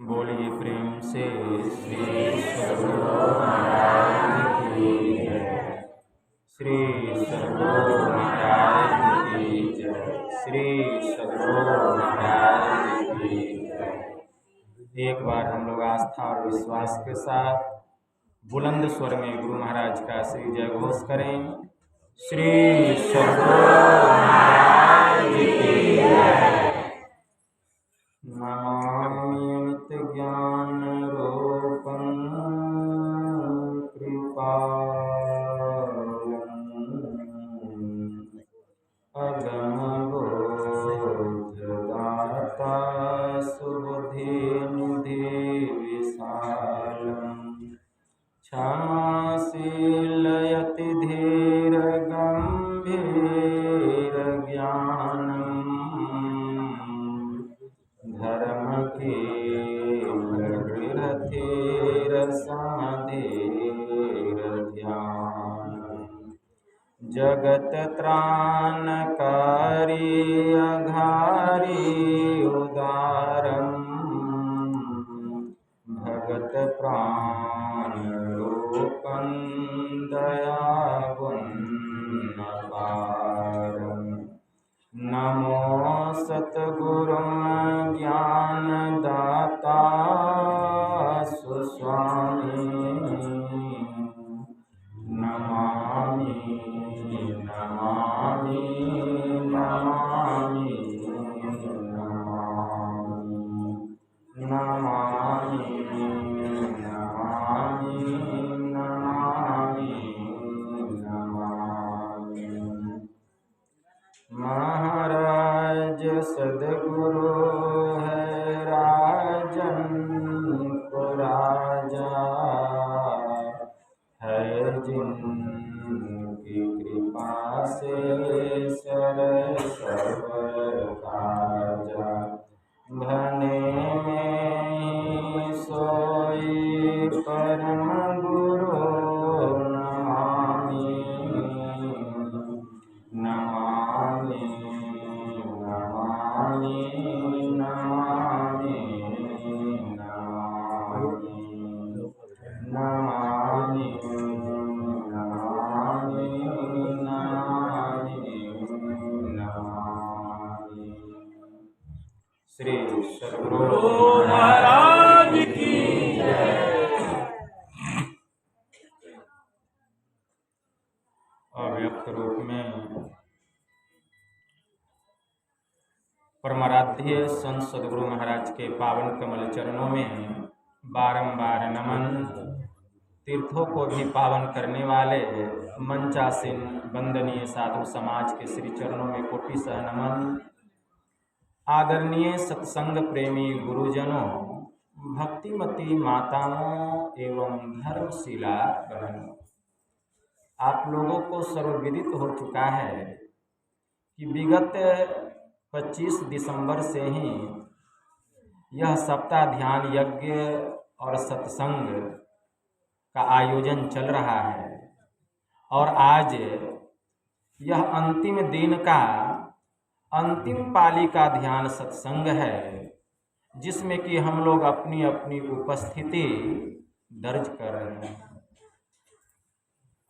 बोलिए प्रेम से श्री सद्गुरु महाराज की जय। श्री सद्गुरु महाराज की जय। श्री सद्गुरु महाराज की जय। एक बार हम लोग आस्था और विश्वास के साथ बुलंद स्वर में गुरु महाराज का श्री जय घोष करें। श्री सद्गुरु महाराज की जय। नमामि अमित ज्ञान रूपं कृपालम् अगम बोधदाता सुबुद्धि विशालम् क्षमाशील यति धीर गंभीर ज्ञानम् धर्म की गृहधीर समधीर ध्यान जगत त्राणकारी अघारी उदारम भगत प्राण रूपं दयावन् अपारम् नमो सतगुरु ज्ञानदाता सुस्वामी नमामि नमामि नमामि नमामि नमामि नमामि नमामि नमामि। महाराज सद्गुरु है राजन को राजा है जिनकी कृपा से सरसवर काजा भने में सोई परम गुरु नमामि नमामि नमामि नमामि नमामि नमामि नमामि नमामि। श्री सद्गुरु महाराज की जय। अव्यक्त रूप में परमाराध्य संत सद्गुरु महाराज के पावन कमल चरणों में बारंबार नमन। तीर्थों को भी पावन करने वाले मंचासीन वंदनीय साधु समाज के श्री चरणों में कोटि सह नमन। आदरणीय सत्संग प्रेमी गुरुजनों, भक्तिमती माताओं एवं धर्मशिला बहनों, आप लोगों को सर्वविदित हो चुका है कि विगत 25 दिसंबर से ही यह सप्ताह ध्यान यज्ञ और सत्संग का आयोजन चल रहा है और आज यह अंतिम दिन का अंतिम पाली का ध्यान सत्संग है, जिसमें कि हम लोग अपनी अपनी उपस्थिति दर्ज कर रहे हैं।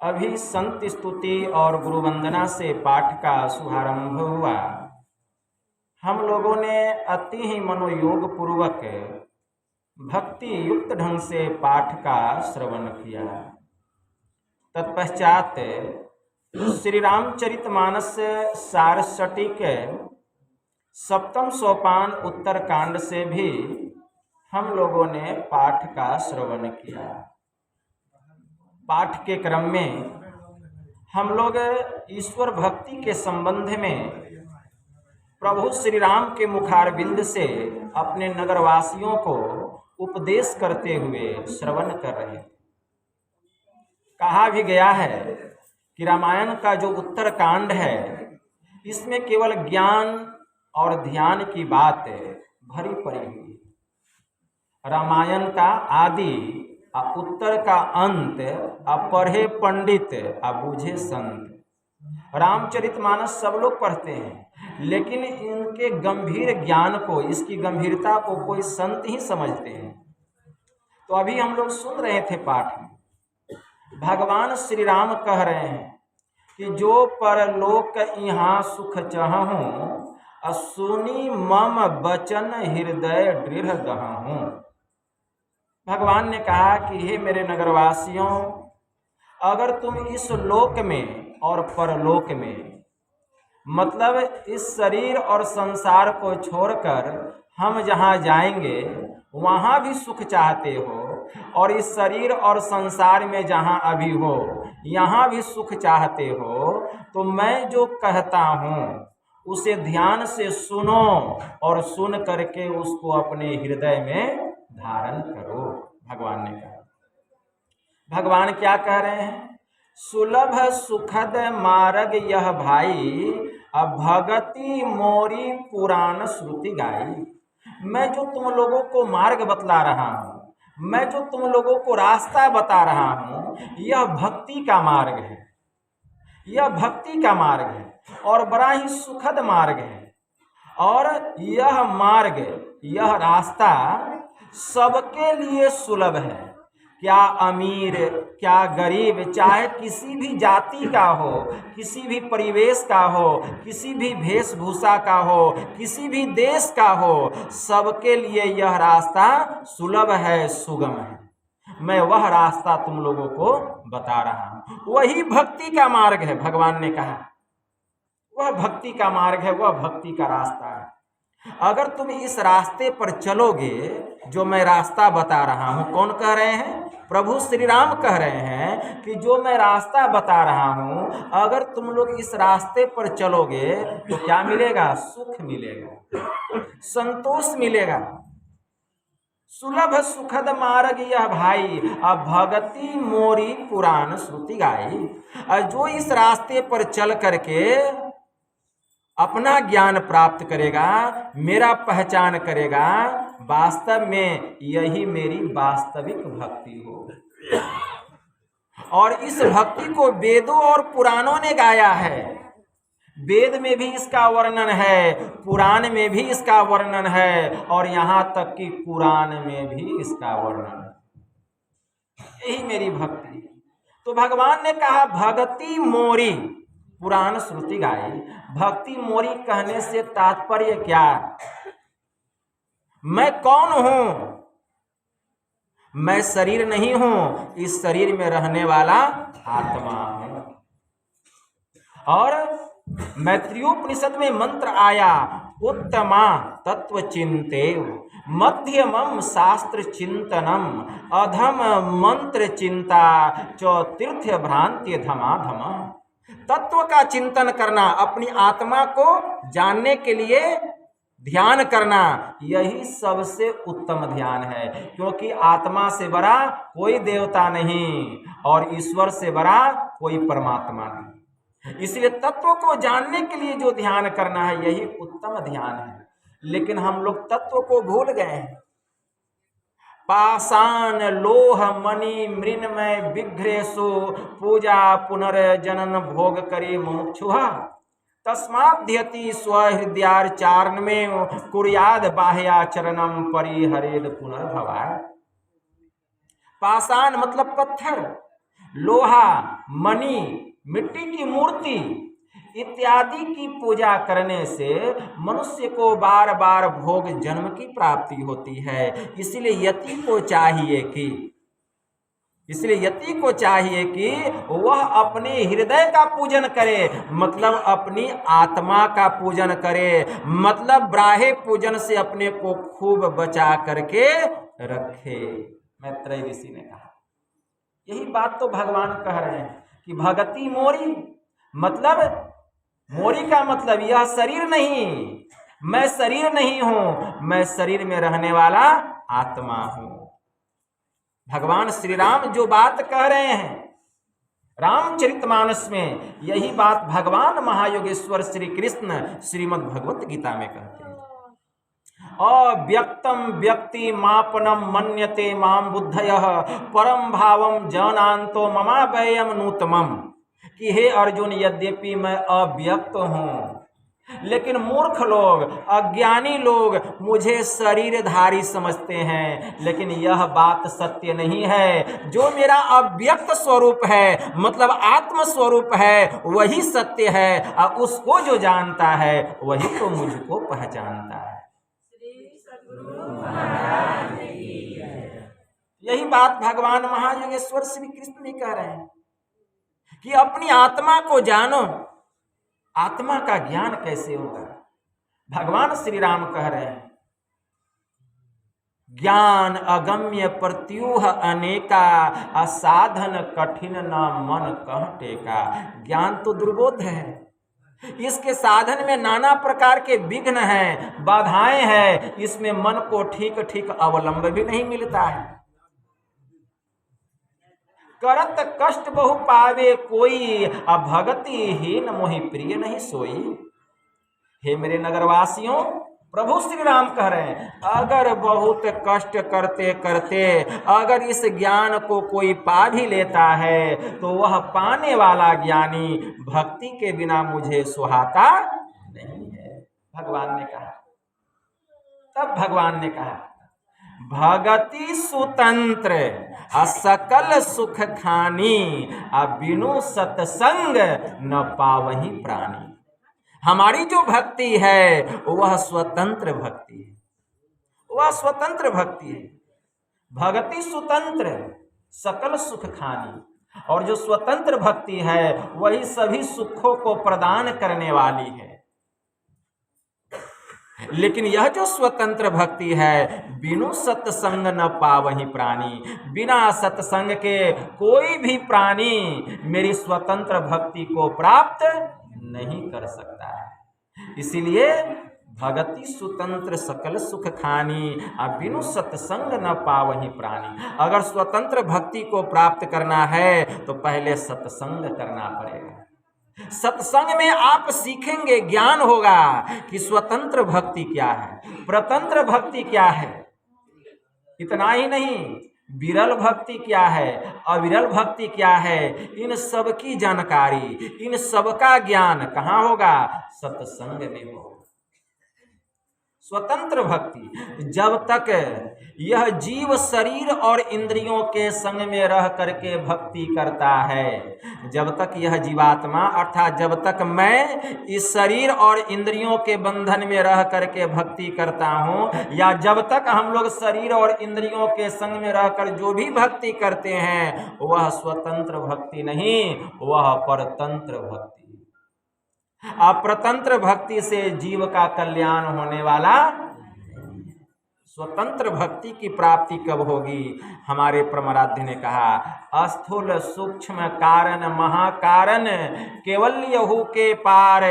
अभी संत स्तुति और गुरु वंदना से पाठ का शुभारंभ हुआ। हम लोगों ने अति ही मनोयोग पूर्वक भक्ति युक्त ढंग से पाठ का श्रवण किया। तत्पश्चात श्री रामचरितमानस सारस्वती के सप्तम सोपान उत्तर कांड से भी हम लोगों ने पाठ का श्रवण किया। पाठ के क्रम में हम लोग ईश्वर भक्ति के संबंध में प्रभु श्री राम के मुखारबिंद से अपने नगरवासियों को उपदेश करते हुए श्रवण कर रहे हैं। कहा भी गया है कि रामायण का जो उत्तर कांड है, इसमें केवल ज्ञान और ध्यान की बात भरी पड़ी हुई। रामायण का आदि और उत्तर का अंत, पढ़े पंडित और बूझे संत। रामचरितमानस सब लोग पढ़ते हैं, लेकिन इनके गंभीर ज्ञान को, इसकी गंभीरता को कोई संत ही समझते हैं। तो अभी हम लोग सुन रहे थे पाठ में, भगवान श्री राम कह रहे हैं कि जो परलोक यहाँ सुख चाहूं, सुनी मम बचन हृदय दृढ़ गहूं। भगवान ने कहा कि हे मेरे नगरवासियों, अगर तुम इस लोक में और परलोक में, मतलब इस शरीर और संसार को छोड़कर हम जहाँ जाएंगे वहाँ भी सुख चाहते हो, और इस शरीर और संसार में जहाँ अभी हो यहाँ भी सुख चाहते हो, तो मैं जो कहता हूँ उसे ध्यान से सुनो और सुन करके उसको अपने हृदय में धारण करो। भगवान ने कहा। भगवान क्या कह रहे हैं? सुलभ सुखद मार्ग यह भाई, अब भगति मोरी पुराण श्रुति गाई। मैं जो तुम लोगों को मार्ग बतला रहा हूँ, मैं जो तुम लोगों को रास्ता बता रहा हूँ, यह भक्ति का मार्ग है, यह भक्ति का मार्ग है और बड़ा ही सुखद मार्ग है। और यह मार्ग, यह रास्ता सबके लिए सुलभ है। क्या अमीर, क्या गरीब, चाहे किसी भी जाति का हो, किसी भी परिवेश का हो, किसी भी वेशभूषा का हो, किसी भी देश का हो, सबके लिए यह रास्ता सुलभ है, सुगम है। मैं वह रास्ता तुम लोगों को बता रहा हूं, वही भक्ति का मार्ग है। भगवान ने कहा वह भक्ति का मार्ग है, वह भक्ति का रास्ता है। अगर तुम इस रास्ते पर चलोगे, जो मैं रास्ता बता रहा हूं, कौन कह रहे हैं? प्रभु श्री राम कह रहे हैं कि जो मैं रास्ता बता रहा हूं, अगर तुम लोग इस रास्ते पर चलोगे तो क्या मिलेगा? सुख मिलेगा, संतोष मिलेगा। सुलभ सुखद मार्ग यह भाई, अब भगति मोरी पुराण श्रुति गाई। जो इस रास्ते पर चल करके अपना ज्ञान प्राप्त करेगा, मेरा पहचान करेगा, वास्तव में यही मेरी वास्तविक भक्ति हो। और इस भक्ति को वेदों और पुराणों ने गाया है। वेद में भी इसका वर्णन है, पुराण में भी इसका वर्णन है, और यहाँ तक कि कुरान में भी इसका वर्णन है। यही मेरी भक्ति। तो भगवान ने कहा भगति मोरी पुराण श्रुति गाई। भक्ति मोरी कहने से तात्पर्य क्या? मैं कौन हूं? मैं शरीर नहीं हूं, इस शरीर में रहने वाला आत्मा हूं। और मैत्रियोपनिषद में मंत्र आया, उत्तमा तत्व चिंतेव मध्यमम शास्त्र चिंतनम अधम मंत्र चिंता च तीर्थ भ्रांति धमाधम। तत्व का चिंतन करना, अपनी आत्मा को जानने के लिए ध्यान करना, यही सबसे उत्तम ध्यान है। क्योंकि आत्मा से बड़ा कोई देवता नहीं और ईश्वर से बड़ा कोई परमात्मा नहीं। इसलिए तत्व को जानने के लिए जो ध्यान करना है, यही उत्तम ध्यान है। लेकिन हम लोग तत्व को भूल गए हैं। पाषाण लोह मणि मृन्मय विघ्रेशु पूजा पुनर्जनन भोग करे मुमुक्षुः तस्माद्यति स्वहृदयार्चारण में कुर्याद बाह्याचरणम परिहरेद पुनर्भवाय। पाषाण मतलब पत्थर, लोहा, मणि, मिट्टी की मूर्ति इत्यादि की पूजा करने से मनुष्य को बार बार भोग जन्म की प्राप्ति होती है। इसलिए यति को चाहिए कि वह अपने हृदय का पूजन करे, मतलब अपनी आत्मा का पूजन करे, मतलब ब्राह्य पूजन से अपने को खूब बचा करके रखे। मैत्रेय ऋषि ने कहा, यही बात तो भगवान कह रहे हैं कि भगति मोरी, मतलब मोरी का मतलब यह शरीर नहीं, मैं शरीर नहीं हूं, मैं शरीर में रहने वाला आत्मा हूं। भगवान श्री राम जो बात कह रहे हैं रामचरितमानस में, यही बात भगवान महायोगेश्वर श्री कृष्ण श्रीमद् भगवत गीता में कहते हैं। अव्यक्तम व्यक्ति मापनम मन्यते माम बुद्धयः परम भावम जनान्तो ममाभयम नूतमम। कि हे अर्जुन, यद्यपि मैं अव्यक्त हूँ, लेकिन मूर्ख लोग, अज्ञानी लोग मुझे शरीरधारी समझते हैं, लेकिन यह बात सत्य नहीं है। जो मेरा अव्यक्त स्वरूप है, मतलब आत्म स्वरूप है, वही सत्य है, और उसको जो जानता है वही तो मुझको पहचानता है। यही बात भगवान महायोगेश्वर श्री कृष्ण भी कह रहे हैं कि अपनी आत्मा को जानो। आत्मा का ज्ञान कैसे होगा? भगवान श्री राम कह रहे हैं, ज्ञान अगम्य प्रत्यूह अनेका, असाधन कठिन न मन कह टेका। ज्ञान तो दुर्बोध है, इसके साधन में नाना प्रकार के विघ्न हैं, बाधाएं हैं, इसमें मन को ठीक ठीक अवलंब भी नहीं मिलता है। करत कष्ट बहु पावे कोई, अभगति हीन मोहि प्रिय नहीं सोई। हे मेरे नगरवासियों, प्रभु श्री राम कह रहे हैं, अगर बहुत कष्ट करते करते अगर इस ज्ञान को कोई पा भी लेता है तो वह पाने वाला ज्ञानी भक्ति के बिना मुझे सुहाता नहीं है। भगवान ने कहा, तब भगवान ने कहा, भगति सुतंत्र असकल सुख खानी, बिनु सत्संग न पावही प्राणी। हमारी जो भक्ति है वह स्वतंत्र भक्ति है, वह स्वतंत्र भक्ति है। भगति सुतंत्र सकल सुख खानी, और जो स्वतंत्र भक्ति है वही सभी सुखों को प्रदान करने वाली है। लेकिन यह जो स्वतंत्र भक्ति है, बिनु सत्संग न पावही प्राणी, बिना सत्संग के कोई भी प्राणी मेरी स्वतंत्र भक्ति को प्राप्त नहीं कर सकता है। इसीलिए भगति सुतंत्र सकल सुख खानी, बिनु सत्संग न पावही प्राणी। अगर स्वतंत्र भक्ति को प्राप्त करना है तो पहले सत्संग करना पड़ेगा। सत्संग में आप सीखेंगे, ज्ञान होगा कि स्वतंत्र भक्ति क्या है, प्रतंत्र भक्ति क्या है। इतना ही नहीं, विरल भक्ति क्या है, अविरल भक्ति क्या है, इन सब की जानकारी, इन सब का ज्ञान कहाँ होगा? सत्संग में होगा। स्वतंत्र भक्ति, जब तक यह जीव शरीर और इंद्रियों के संग में रह करके भक्ति करता है, जब तक यह जीवात्मा अर्थात जब तक मैं इस शरीर और इंद्रियों के बंधन में रह करके भक्ति करता हूँ, या जब तक हम लोग शरीर और इंद्रियों के संग में रहकर जो भी भक्ति करते हैं वह स्वतंत्र भक्ति नहीं, वह परतंत्र भक्ति। अप्रतंत्र भक्ति से जीव का कल्याण होने वाला। स्वतंत्र भक्ति की प्राप्ति कब होगी? हमारे परमाराध्य ने कहा, स्थूल सूक्ष्म कारण महाकारण, केवल यहू के पार,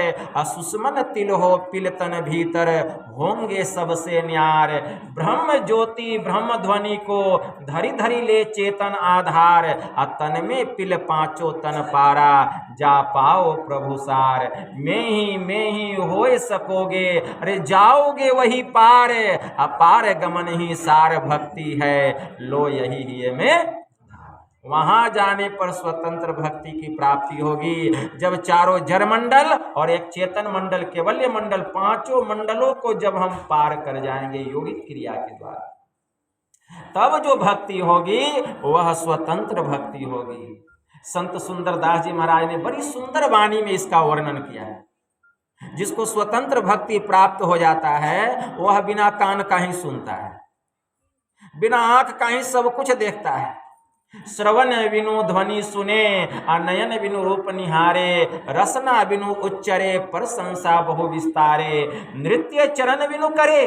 सुषमन तिल हो पिलतन भीतर, होंगे सबसे न्यार। ब्रह्म ज्योति ब्रह्म ध्वनि को धरी धरी ले चेतन आधार, तन में पिल पांचों तन पारा, जा पाओ प्रभु सार। में ही होए सकोगे, अरे जाओगे वही पार, अपार गमन ही सार भक्ति है, लो यही ही में। वहां जाने पर स्वतंत्र भक्ति की प्राप्ति होगी, जब चारों जड़ मंडल और एक चेतन मंडल, केवल्य मंडल, पांचों मंडलों को जब हम पार कर जाएंगे योगिक क्रिया के द्वारा, तब जो भक्ति होगी वह स्वतंत्र भक्ति होगी। संत सुंदरदास जी महाराज ने बड़ी सुंदर वाणी में इसका वर्णन किया है। जिसको स्वतंत्र भक्ति प्राप्त हो जाता है वह बिना कान का ही सुनता है, बिना आंख का ही सब कुछ देखता है। श्रवण बिनु ध्वनि सुने, नयन बिनु रूप निहारे, रसना बिनु उच्चरे, प्रशंसा बहु विस्तारे। नृत्य चरण बिनु करे,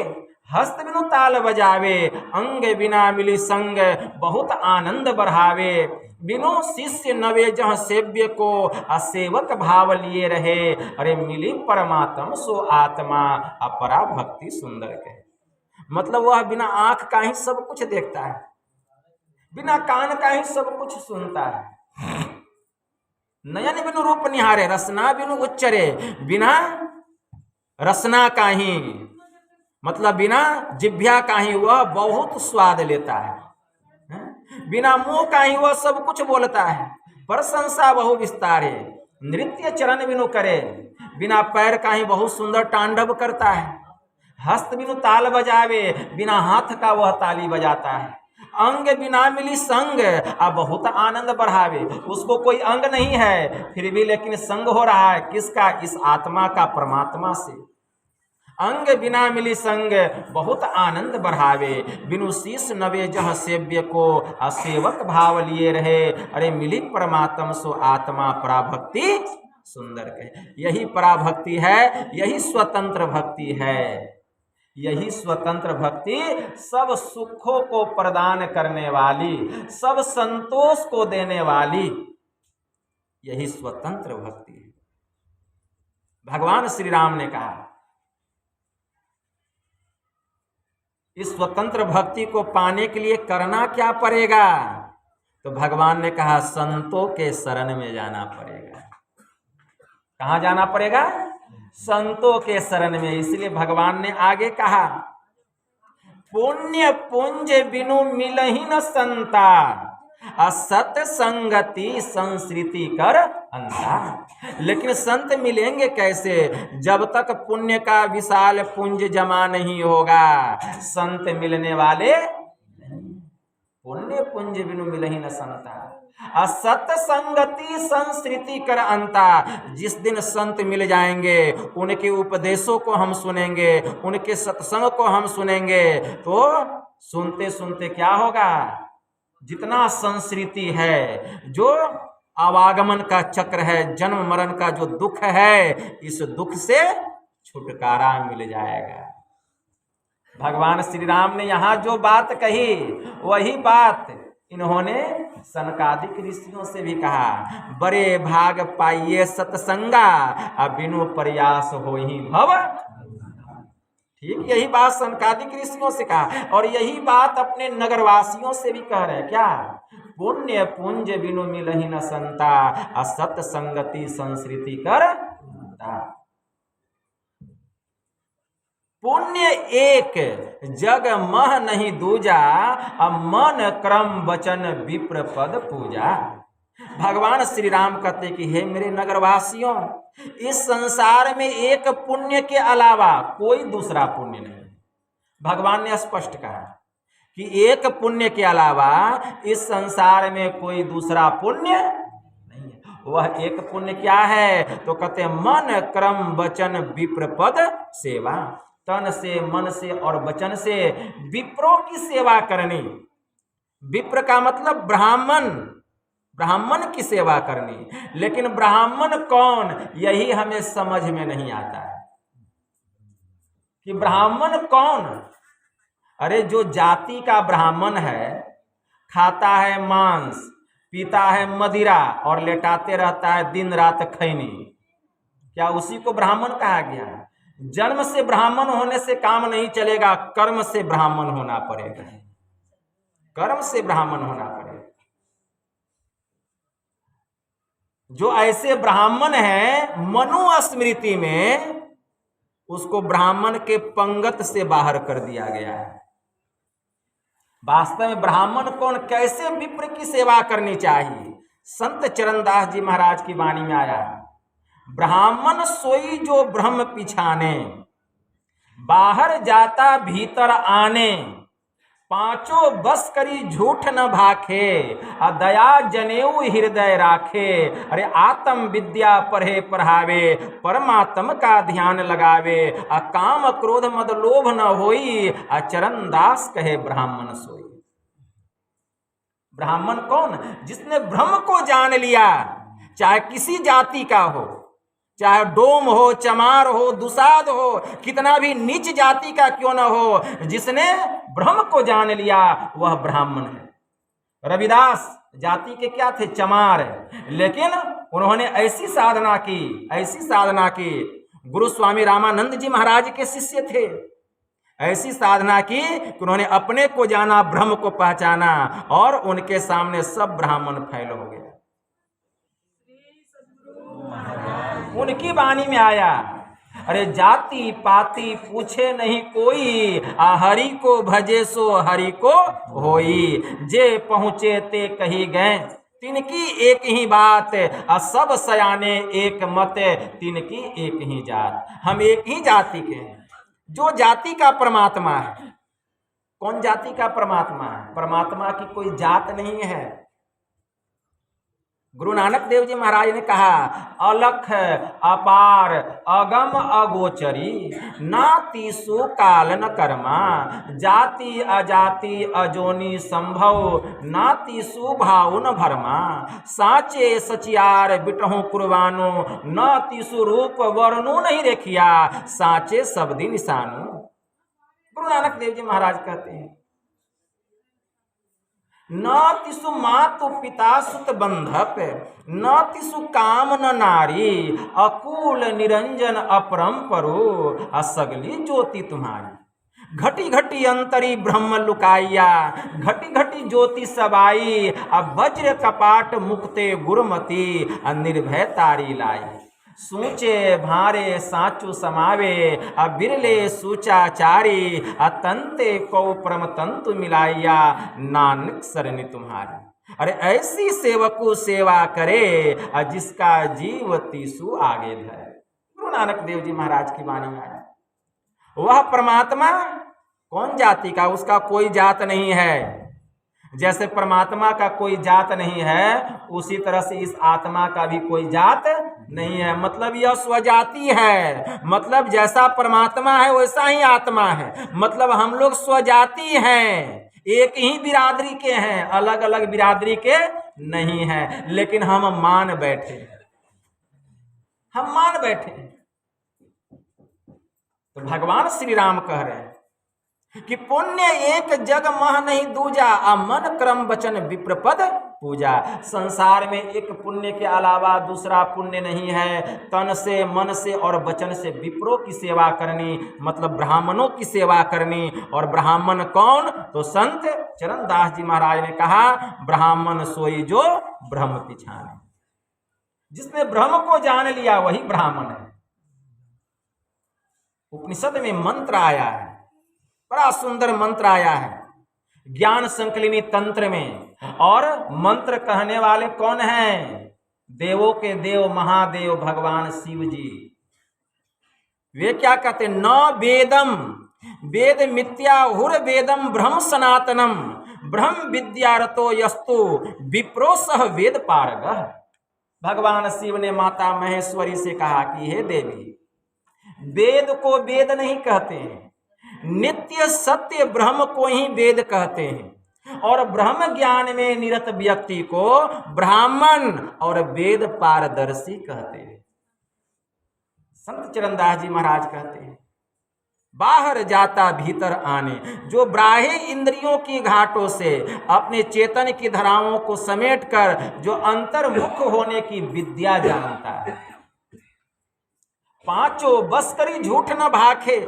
हस्त बिनु ताल बजावे, अंग बिना मिली संग, बहुत आनंद बढ़ावे। बिनु शिष्य नवे जह सेव्य को, असेवक भाव लिए रहे। अरे मिली परमात्म सो आत्मा, अपरा भक्ति सुंदर कहे। मतलब वह बिना आंख का ही सब कुछ देखता है, बिना कान का ही सब कुछ सुनता है। नयन बिनु रूप निहारे, रसना बिनु उच्चरे, बिना रसना का ही मतलब बिना जिह्वा का ही वह बहुत स्वाद लेता है, बिना मुंह का ही वह सब कुछ बोलता है। प्रशंसा बहु विस्तारे, नृत्य चरण बिनु करे, बिना पैर का ही बहुत सुंदर तांडव करता है। हस्त बिनु ताल बजावे, बिना हाथ का वह ताली बजाता है। अंग बिना मिली संग, अब बहुत आनंद बढ़ावे। उसको कोई अंग नहीं है फिर भी लेकिन संग हो रहा है किसका? इस आत्मा का, परमात्मा से। अंग बिना मिली संग, बहुत आनंद बढ़ावे। बिनु शीस नवे जह सेव्य को, असेवक भाव लिए रहे। अरे मिली परमात्म सो आत्मा, पराभक्ति सुंदर कहे। यही पराभक्ति है, यही स्वतंत्र भक्ति है। यही स्वतंत्र भक्ति सब सुखों को प्रदान करने वाली, सब संतोष को देने वाली, यही स्वतंत्र भक्ति है। भगवान श्री राम ने कहा इस स्वतंत्र भक्ति को पाने के लिए करना क्या पड़ेगा? तो भगवान ने कहा संतों के शरण में जाना पड़ेगा। कहाँ जाना पड़ेगा? संतों के शरण में। इसलिए भगवान ने आगे कहा पुण्य पुंज बिनु मिलहि न संता, असत संगति संस्कृति कर अंता। लेकिन संत मिलेंगे कैसे? जब तक पुण्य का विशाल पुंज जमा नहीं होगा संत मिलने वाले। पुण्य पुंज बिनु मिलहि न संता, असत संगति संस्कृति कर अंता। जिस दिन संत मिल जाएंगे, उनके उपदेशों को हम सुनेंगे, उनके सत्संग को हम सुनेंगे, तो सुनते सुनते क्या होगा? जितना संस्कृति है, जो आवागमन का चक्र है, जन्म मरण का जो दुख है, इस दुख से छुटकारा मिल जाएगा। भगवान श्री राम ने यहाँ जो बात कही वही बात इन्होंने सनकादिक ऋषियों से भी कहा। बड़े भाग पाइये सत्संगा, अब बिनु प्रयास होहि भव। ठीक यही बात सनकादिक ऋषियों से कहा और यही बात अपने नगरवासियों से भी कह रहे हैं। क्या? पुण्य पुंज बिनु मिलहि न संता, असत संगति संस्कृति कर अंता। पुण्य एक जग मह नहीं दूजा, अब मन क्रम वचन विप्र पद पूजा। भगवान श्री राम कहते कि हे मेरे नगरवासियों, इस संसार में एक पुण्य के अलावा कोई दूसरा पुण्य नहीं। भगवान ने स्पष्ट कहा कि एक पुण्य के अलावा इस संसार में कोई दूसरा पुण्य नहीं है। वह एक पुण्य क्या है? तो कहते मन क्रम वचन विप्र पद सेवा। तन से, मन से और वचन से विप्रों की सेवा करनी। विप्र का मतलब ब्राह्मण, ब्राह्मण की सेवा करनी। लेकिन ब्राह्मण कौन, यही हमें समझ में नहीं आता है कि ब्राह्मण कौन। अरे जो जाति का ब्राह्मण है, खाता है मांस, पीता है मदिरा और लेटाते रहता है दिन रात खैनी, क्या उसी को ब्राह्मण कहा गया? जन्म से ब्राह्मण होने से काम नहीं चलेगा, कर्म से ब्राह्मण होना पड़ेगा। कर्म से ब्राह्मण होना पड़ेगा। जो ऐसे ब्राह्मण हैं मनुस्मृति में, उसको ब्राह्मण के पंगत से बाहर कर दिया गया है। वास्तव में ब्राह्मण कौन, कैसे विप्र की सेवा करनी चाहिए? संत चरणदास जी महाराज की वाणी में आया है, ब्राह्मण सोई जो ब्रह्म पिछाने, बाहर जाता भीतर आने, पांचों बस करी झूठ न भाखे, दया जनेऊ हृदय राखे। अरे आत्म विद्या पढ़े पढ़ावे, परमात्म का ध्यान लगावे, काम क्रोध मद लोभ न होई, चरणदास कहे ब्राह्मण सोई। ब्राह्मण कौन? जिसने ब्रह्म को जान लिया, चाहे किसी जाति का हो, चाहे डोम हो, चमार हो, दुसाद हो, कितना भी नीच जाति का क्यों न हो, जिसने ब्रह्म को जान लिया वह ब्राह्मण है। रविदास जाति के क्या थे? चमार। लेकिन उन्होंने ऐसी साधना की, ऐसी साधना की, गुरु स्वामी रामानंद जी महाराज के शिष्य थे, ऐसी साधना की कि उन्होंने अपने को जाना, ब्रह्म को पहचाना और उनके सामने सब ब्राह्मण फैल हो गया। उनकी वाणी में आया, अरे जाति पाति पूछे नहीं कोई, हरि को भजे सो हरि को होई, जे पहुँचे ते कही गए, तिनकी एक ही बात, सब सयाने एक मत, तिनकी एक ही जात। हम एक ही जाति के हैं। जो जाति का परमात्मा है, कौन जाति का परमात्मा है? परमात्मा की कोई जात नहीं है। गुरु नानक देव जी महाराज ने कहा, अलख अपार अगम अगोचरी, नातिसु काल न कर्मा, जाति अजाति अजोनी संभव, नातिसु भाव न भरमा, साचे सचियार बिटहु कुर्बानो, न तिसु रूप वर्णु नहीं रेखिया, साचे सबदी निशानु। गुरु नानक देव जी महाराज कहते हैं, न तिसु मातु पिता सुत बंधप, न तिसु काम न नारी, अकूल निरंजन अपरंपरो, असगली ज्योति तुम्हारी। घटी घटी अंतरी ब्रह्म लुकाइया, घटी घटी ज्योति सबाई, अब वज्र कपाट मुक्ते गुरुमती, निर्भय तारी लाई। सूचे भारे साचु समावे, बिरले सूचाचारी, तंते को परम तंतु मिलाइया, नानक सरनि तुम्हारी। अरे ऐसी सेवकु सेवा करे, जिसका जीव तीसु आगे धरे। गुरु नानक देव जी महाराज की वाणी में आया। वह परमात्मा कौन जाति का? उसका कोई जात नहीं है। जैसे परमात्मा का कोई जात नहीं है, उसी तरह से इस आत्मा का भी कोई जात नहीं है। मतलब यह स्वजाति है। मतलब जैसा परमात्मा है वैसा ही आत्मा है। मतलब हम लोग स्वजाति हैं, एक ही बिरादरी के हैं, अलग अलग बिरादरी के नहीं हैं। लेकिन हम मान बैठे, हम मान बैठे। तो भगवान श्री राम कह रहे हैं कि पुण्य एक जग मह नहीं दूजा, मन क्रम वचन विप्रपद पूजा। संसार में एक पुण्य के अलावा दूसरा पुण्य नहीं है। तन से, मन से और वचन से विप्रों की सेवा करनी, मतलब ब्राह्मणों की सेवा करनी। और ब्राह्मण कौन? तो संत चरणदास जी महाराज ने कहा, ब्राह्मण सोई जो ब्रह्म पिछाने। जिसने ब्रह्म को जान लिया वही ब्राह्मण है। उपनिषद में मंत्र आया है, बड़ा सुंदर मंत्र आया है ज्ञान संकलिनी तंत्र में। और मंत्र कहने वाले कौन हैं? देवों के देव महादेव भगवान शिव जी। वे क्या कहते? न वेदम वेद मिथ्या हुर वेदम ब्रह्म सनातनम, ब्रह्म विद्यारतो यस्तु विप्रो सह वेद पारगः। भगवान शिव ने माता महेश्वरी से कहा कि हे देवी, वेद को वेद नहीं कहते हैं, नित्य सत्य ब्रह्म को ही वेद कहते हैं। और ब्रह्म ज्ञान में निरत व्यक्ति को ब्राह्मण और वेद पारदर्शी कहते हैं। संत चरणदास जी महाराज कहते हैं, बाहर जाता भीतर आने, जो बाह्य इंद्रियों की घाटों से अपने चेतन की धाराओं को समेटकर जो अंतर्मुख होने की विद्या जानता है। पांचों बस करी झूठ न भाखे,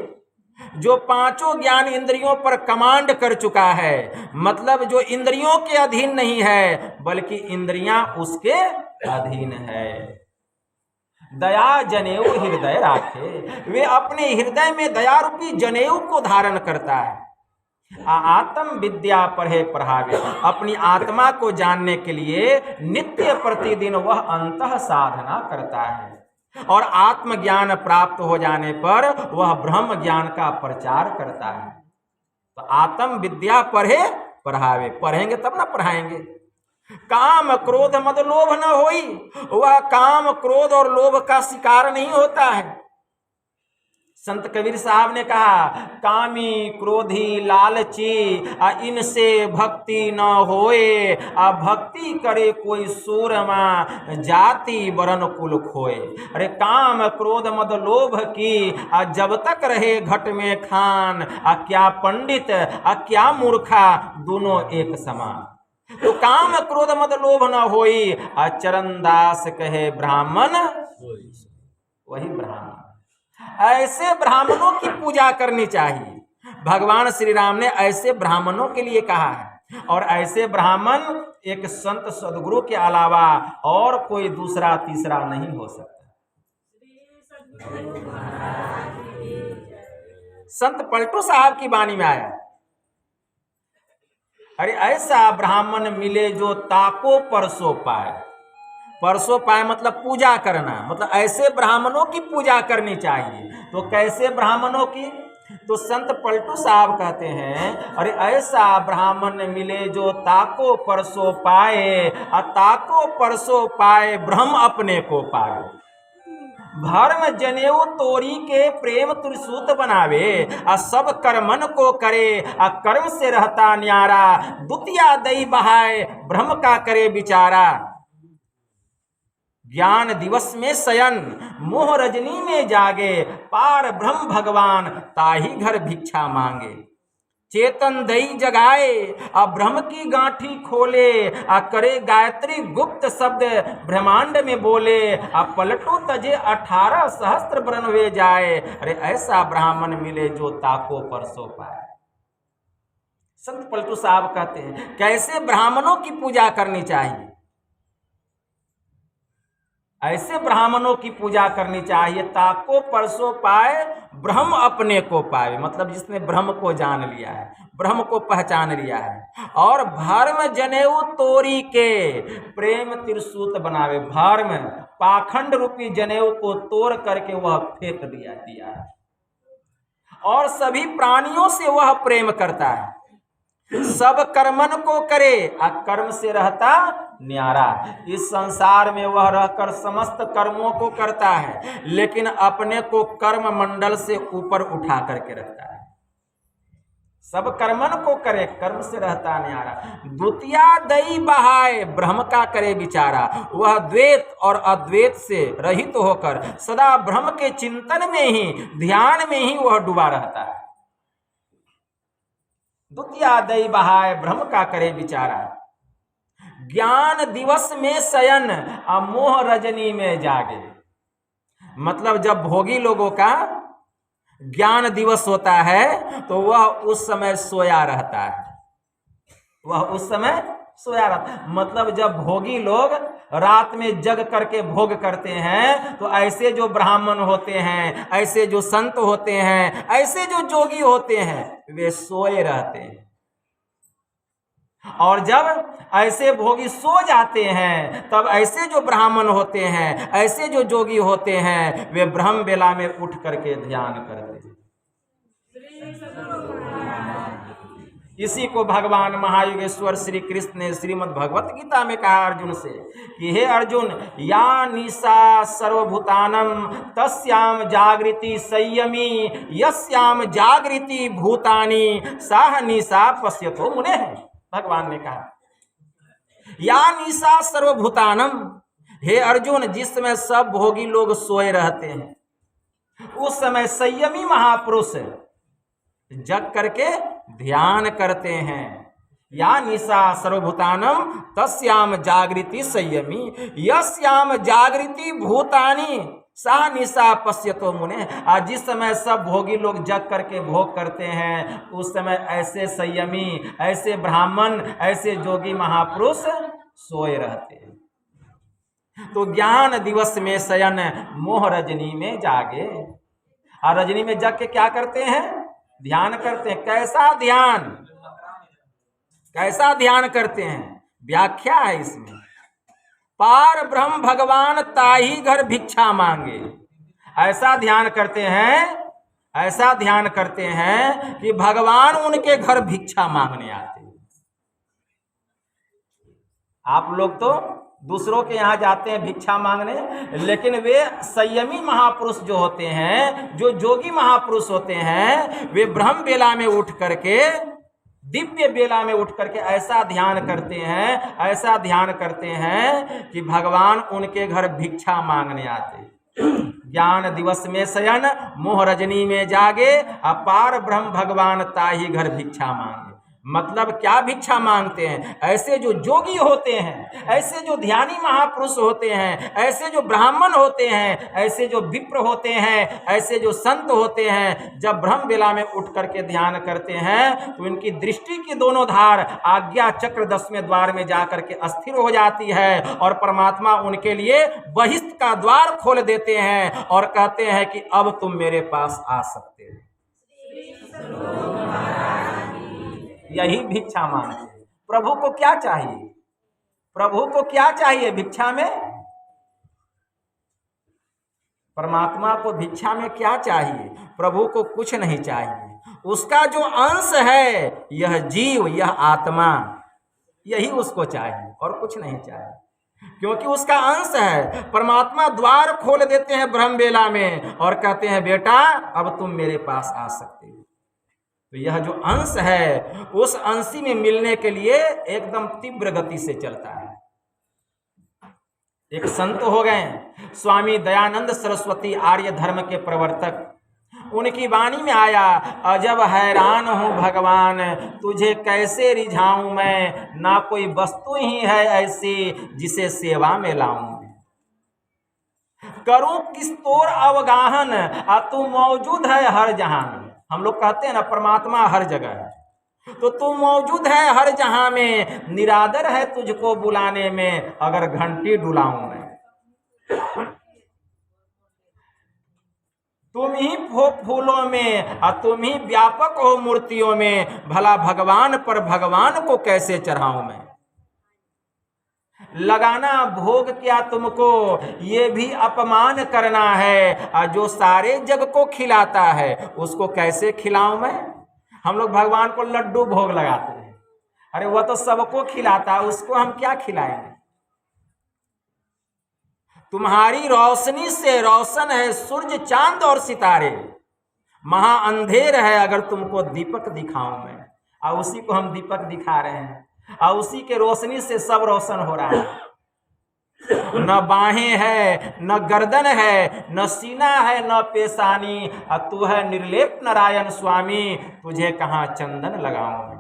जो पांचों ज्ञान इंद्रियों पर कमांड कर चुका है। मतलब जो इंद्रियों के अधीन नहीं है, बल्कि इंद्रियां उसके अधीन है। दया जनेऊ हृदय राखे, वे अपने हृदय में दया रूपी जनेऊ को धारण करता है। आत्म विद्या पढ़े पढ़ावे, अपनी आत्मा को जानने के लिए नित्य प्रतिदिन वह अंतः साधना करता है। और आत्मज्ञान प्राप्त हो जाने पर वह ब्रह्म ज्ञान का प्रचार करता है। तो आत्म विद्या पढ़े पढ़ावे, पढ़ेंगे तब ना पढ़ाएंगे। काम क्रोध मद लोभ न होई, वह काम क्रोध और लोभ का शिकार नहीं होता है। संत कबीर साहब ने कहा, कामी क्रोधी लालची, इनसे भक्ति न होए, भक्ति करे कोई सूरमा, जाति वरण कुल खोए। अरे काम क्रोध मद लोभ की, जब तक रहे घट में खान, क्या पंडित क्या मूर्खा, दोनों एक समान। तो काम क्रोध मद लोभ न होई, चरणदास कहे ब्राह्मण वही ब्राह्मण। ऐसे ब्राह्मणों की पूजा करनी चाहिए। भगवान श्री राम ने ऐसे ब्राह्मणों के लिए कहा है। और ऐसे ब्राह्मण एक संत सदगुरु के अलावा और कोई दूसरा तीसरा नहीं हो सकता। संत पलटू साहब की वाणी में आया, अरे ऐसा ब्राह्मण मिले जो ताको परसों पाए। परसों पाए मतलब पूजा करना, मतलब ऐसे ब्राह्मणों की पूजा करनी चाहिए। तो कैसे ब्राह्मणों की? तो संत पलटू साहब कहते हैं अरे ऐसा ब्राह्मण मिले जो ताको परसों पाए, ताको परसों पाए ब्रह्म अपने को पाए। धर्म जनेऊ तोरी के प्रेम त्रिसूत बनावे, सब कर्मन को करे, कर्म से रहता न्यारा, दुतिया दई बहाए ब्रह्म का करे बिचारा। ज्ञान दिवस में शयन मोह रजनी में जागे, पार ब्रह्म भगवान ताही घर भिक्षा मांगे। चेतन दई जगाए ब्रह्म की गांठी खोले, करे गायत्री गुप्त शब्द ब्रह्मांड में बोले, पलटो तजे 18 सहस्त्र ब्रह्म वे जाए। अरे ऐसा ब्राह्मण मिले जो ताको परसों पाए। संत पलटू साहब कहते हैं कैसे ब्राह्मणों की पूजा करनी चाहिए। ऐसे ब्राह्मणों की पूजा करनी चाहिए ताको परसों पाए ब्रह्म अपने को पाए, मतलब जिसने ब्रह्म को जान लिया है, ब्रह्म को पहचान लिया है। और भर्म जनेऊ तोरी के प्रेम त्रिसूत बनावे, भर्म पाखंड रूपी जनेऊ को तोड़ करके वह फेंक दिया है। और सभी प्राणियों से वह प्रेम करता है, सब कर्मन को करे, कर्म से रहता न्यारा। इस संसार में वह रहकर समस्त कर्मों को करता है, लेकिन अपने को कर्म मंडल से ऊपर उठा करके रखता है। सब कर्मन को करे, कर्म से रहता न्यारा। द्वितीया दई बहाए ब्रह्म का करे बिचारा, वह द्वैत और अद्वैत से रहित होकर सदा ब्रह्म के चिंतन में ही, ध्यान में ही वह डूबा रहता है। द्वितीया दई बहाए ब्रह्म का करे बिचारा। ज्ञान दिवस में शयन मोह रजनी में जागे, मतलब जब भोगी लोगों का ज्ञान दिवस होता है तो वह उस समय सोया रहता है, वह उस समय सोया रहता है। मतलब जब भोगी लोग रात में जग करके भोग करते हैं तो ऐसे जो ब्राह्मण होते हैं, ऐसे जो संत होते हैं, ऐसे जो जोगी होते हैं वे सोए रहते हैं। और जब ऐसे भोगी सो जाते हैं तब ऐसे जो ब्राह्मण होते हैं, ऐसे जो जोगी होते हैं वे ब्रह्म बेला में उठ करके ध्यान करते हैं। इसी को भगवान महायुगेश्वर श्री कृष्ण ने श्रीमद् भगवत गीता में कहा अर्जुन से कि हे अर्जुन, या निशा सर्वभूतानम तस्याम जागृति संयमी, यस्याम जागृति भूतानि साह निशा पश्यतो मुने। भगवान ने कहा या निशा सर्वभूतानम, हे अर्जुन जिस समय सब भोगी लोग सोए रहते हैं उस समय संयमी महापुरुष जग करके ध्यान करते हैं। या निशा सर्वभूतानम तस्याम जागृति संयमी, यस्याम जागृति भूतानि सा निशा पश्यतो मुने। आज जिस समय सब भोगी लोग जग करके भोग करते हैं उस समय ऐसे संयमी, ऐसे ब्राह्मण, ऐसे जोगी महापुरुष सोए रहते हैं। तो ज्ञान दिवस में शयन मोह रजनी में जागे। और रजनी में जग के क्या करते हैं? ध्यान करते हैं। कैसा ध्यान? कैसा ध्यान करते हैं? व्याख्या है इसमें, पार ब्रह्म भगवान ताही घर भिक्षा मांगे। ऐसा ध्यान करते हैं, ऐसा ध्यान करते हैं कि भगवान उनके घर भिक्षा मांगने आते हैं। आप लोग तो दूसरों के यहाँ जाते हैं भिक्षा मांगने, लेकिन वे संयमी महापुरुष जो होते हैं, जो जोगी महापुरुष होते हैं, वे ब्रह्म बेला में उठ करके, दिव्य बेला में उठ करके ऐसा ध्यान करते हैं, ऐसा ध्यान करते हैं कि भगवान उनके घर भिक्षा मांगने आते। ज्ञान दिवस में शयन मोह रजनी में जागे, अपार ब्रह्म भगवान ताही घर भिक्षा मांगे। मतलब क्या भिक्षा मांगते हैं? ऐसे जो जोगी होते हैं, ऐसे जो ध्यानी महापुरुष होते हैं, ऐसे जो ब्राह्मण होते हैं, ऐसे जो विप्र होते हैं, ऐसे जो संत होते हैं, जब ब्रह्म बेला में उठ करके ध्यान करते हैं तो इनकी दृष्टि की दोनों धार आज्ञा चक्र 10वें द्वार में जाकर के अस्थिर हो जाती है और परमात्मा उनके लिए बहिष्ठ का द्वार खोल देते हैं और कहते हैं कि अब तुम मेरे पास आ सकते हो। यही भिक्षा मांगते हैं। प्रभु को क्या चाहिए? प्रभु को क्या चाहिए भिक्षा में? परमात्मा को भिक्षा में क्या चाहिए? प्रभु को कुछ नहीं चाहिए। उसका जो अंश है, यह जीव, यह आत्मा, यही उसको चाहिए और कुछ नहीं चाहिए, क्योंकि उसका अंश है। परमात्मा द्वार खोल देते हैं ब्रह्म बेला में और कहते हैं बेटा अब तुम मेरे पास आ सकते हो। तो यह जो अंश है, उस अंशी में मिलने के लिए एकदम तीव्र गति से चलता है। एक संत हो गए स्वामी दयानंद सरस्वती, आर्य धर्म के प्रवर्तक। उनकी वाणी में आया, अजब हैरान हूँ भगवान, तुझे कैसे रिझाऊं मैं, ना कोई वस्तु ही है ऐसी जिसे सेवा में लाऊं। करूं किस तोर अवगाहन, तू मौजूद है हर जहां में। हम लोग कहते हैं ना परमात्मा हर जगह है, तो तू मौजूद है हर जहां में, निरादर है तुझको बुलाने में अगर घंटी डुलाऊं मैं। तुम ही हो फूलों में और तुम ही व्यापक हो मूर्तियों में, भला भगवान पर भगवान को कैसे चढ़ाऊं मैं। लगाना भोग क्या तुमको, ये भी अपमान करना है, और जो सारे जग को खिलाता है उसको कैसे खिलाऊं मैं। हम लोग भगवान को लड्डू भोग लगाते हैं, अरे वह तो सबको खिलाता है, उसको हम क्या खिलाएंगे। तुम्हारी रोशनी से रोशन है सूरज चांद और सितारे, महा अंधेर है अगर तुमको दीपक दिखाऊं मैं। और उसी को हम दीपक दिखा रहे हैं, और उसी के रोशनी से सब रोशन हो रहा है। न बाहें है, न गर्दन है, न सीना है, न पेशानी, और तू है निर्लेप नारायण स्वामी, तुझे कहाँ चंदन लगाऊं मैं।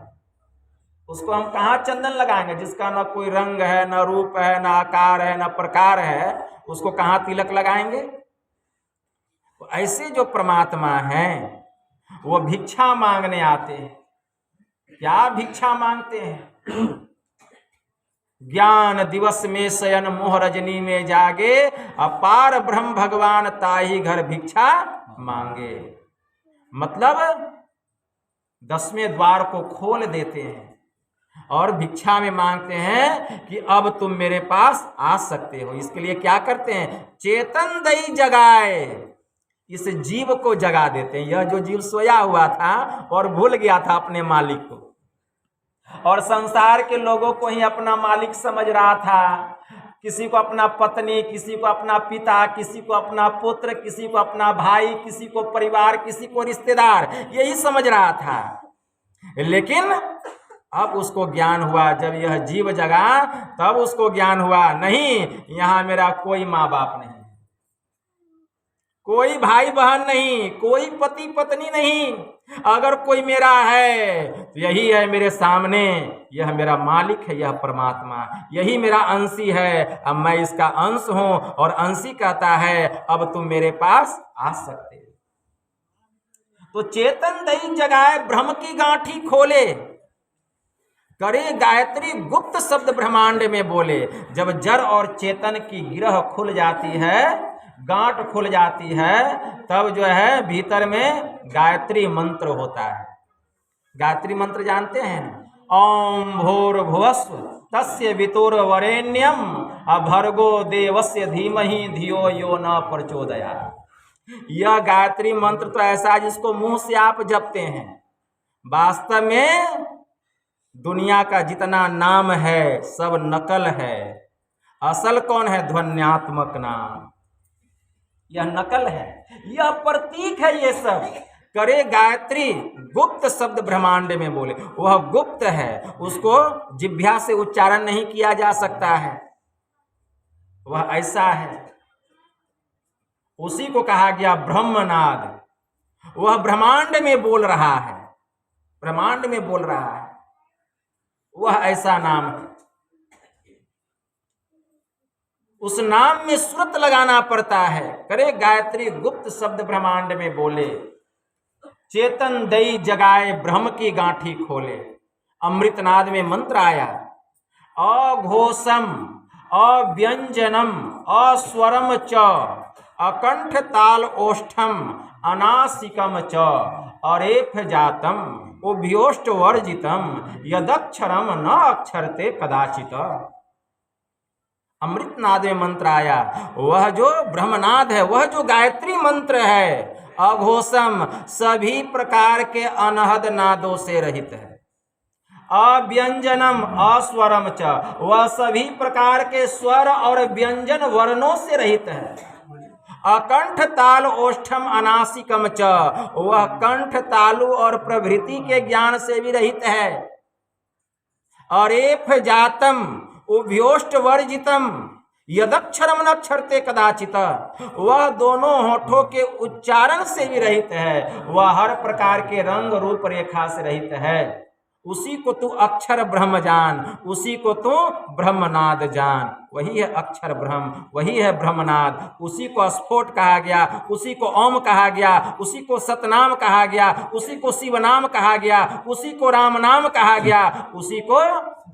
उसको हम कहाँ चंदन लगाएंगे जिसका न कोई रंग है, न रूप है, न आकार है, न प्रकार है, उसको कहाँ तिलक लगाएंगे। तो ऐसे जो परमात्मा हैं वो भिक्षा मांगने आते हैं। क्या भिक्षा मांगते हैं? ज्ञान दिवस में शयन मोह रजनी में जागे, अपार ब्रह्म भगवान ताही घर भिक्षा मांगे। मतलब 10वें द्वार को खोल देते हैं और भिक्षा में मांगते हैं कि अब तुम मेरे पास आ सकते हो। इसके लिए क्या करते हैं? चेतन दई जगाए, इस जीव को जगा देते हैं। यह जो जीव सोया हुआ था और भूल गया था अपने मालिक को, और संसार के लोगों को ही अपना मालिक समझ रहा था, किसी को अपना पत्नी, किसी को अपना पिता, किसी को अपना पुत्र, किसी को अपना भाई, किसी को परिवार, किसी को रिश्तेदार, यही समझ रहा था। लेकिन अब उसको ज्ञान हुआ, जब यह जीव जगा तब उसको ज्ञान हुआ, नहीं यहाँ मेरा कोई माँ बाप नहीं, कोई भाई बहन नहीं, कोई पति पत्नी नहीं, अगर कोई मेरा है तो यही है मेरे सामने, यह मेरा मालिक है, यह परमात्मा, यही मेरा अंशी है। अब मैं इसका अंश हूं और अंशी कहता है अब तुम मेरे पास आ सकते हो। तो चेतन दई जगाए ब्रह्म की गांठी खोले, करे गायत्री गुप्त शब्द ब्रह्मांड में बोले। जब जड़ और चेतन की गिरह खुल जाती है, गांठ खुल जाती है, तब जो है भीतर में गायत्री मंत्र होता है। गायत्री मंत्र जानते हैं? ओम भूर्भुवस्व तस्य वितुर्वरेण्यम अभर्गो देवस्य धीमहि धियो यो न प्रचोदयात्। यह गायत्री मंत्र तो ऐसा है जिसको मुंह से आप जपते हैं, वास्तव में दुनिया का जितना नाम है सब नकल है। असल कौन है? ध्वन्यात्मक नाम। यह नकल है, यह प्रतीक है। ये सब करे गायत्री गुप्त शब्द ब्रह्मांड में बोले, वह गुप्त है, उसको जिह्वा से उच्चारण नहीं किया जा सकता है, वह ऐसा है। उसी को कहा गया ब्रह्मनाद। वह ब्रह्मांड में बोल रहा है, ब्रह्मांड में बोल रहा है, वह ऐसा नाम है। उस नाम में श्रुत लगाना पड़ता है। करे गायत्री गुप्त शब्द ब्रह्मांड में बोले, चेतन दई जगाए ब्रह्म की गांठी खोले। अमृतनाद में मंत्र आया, अघोषम अव्यंजनम अस्वरम च अकंठ ताल ओष्ठम अनासिकम च अरेफ जातम उभयोष्ट वर्जितम यदक्षरम न अक्षरते कदाचित। अमृतनाद में मंत्र आया, वह जो ब्रह्मनाद है, वह जो गायत्री मंत्र है, अघोषम सभी प्रकार के अनहद नादों से रहित है। अव्यंजनम अस्वरम च, वह सभी प्रकार के स्वर और व्यंजन वर्णों से रहित है। अकंठ ताल ओष्ठम अनासिकम च, वह कंठ तालु और प्रभृति के ज्ञान से भी रहित है। अरेफ जातम उभयोष्ट वर्जितम यदक्षरम न अक्षरते कदाचित, वह दोनों होठों के उच्चारण से भी रहित है। वह हर प्रकार के रंग रूप रेखा से रहित है। उसी को तू अक्षर ब्रह्म जान, उसी को तू ब्रह्मनाद जान। वही है अक्षर ब्रह्म, वही है ब्रह्मनाद। उसी को स्फोट कहा गया, उसी को ओम कहा गया, उसी को सतनाम कहा गया, उसी को शिवनाम कहा गया, उसी को राम नाम कहा गया, उसी को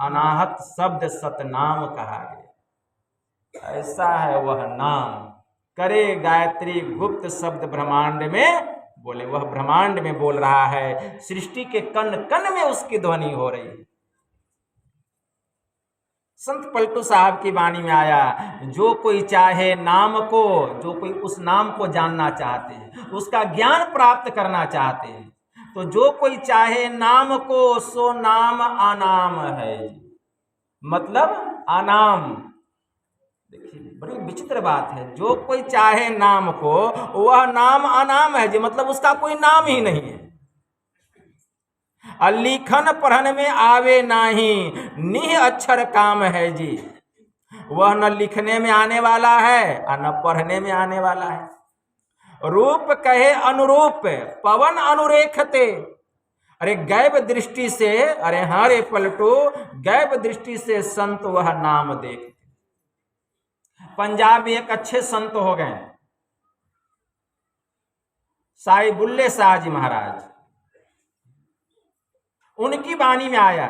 अनाहत शब्द सतनाम कहा गया। ऐसा है वह नाम, करे गायत्री गुप्त शब्द ब्रह्मांड में बोले। वह ब्रह्मांड में बोल रहा है, सृष्टि के कण कण में उसकी ध्वनि हो रही है। संत पलटू साहब की वाणी में आया, जो कोई चाहे नाम को, जो कोई उस नाम को जानना चाहते हैं, उसका ज्ञान प्राप्त करना चाहते हैं, तो जो कोई चाहे नाम को सो नाम अनाम है। मतलब अनाम, देखिए बड़ी विचित्र बात है। जो कोई चाहे नाम को, वह नाम अनाम है जी, मतलब उसका कोई नाम ही नहीं है। लिखन पढ़न में आवे नाही, निह अक्षर काम है जी। वह न लिखने में आने वाला है और न पढ़ने में आने वाला है। रूप कहे अनुरूप पवन अनुरेखते, अरे गैब दृष्टि से, अरे हरे पलटू, गैब दृष्टि से संत वह नाम देखते। पंजाब में एक अच्छे संत हो गए, साई बुल्ले शाह जी महाराज। उनकी वाणी में आया,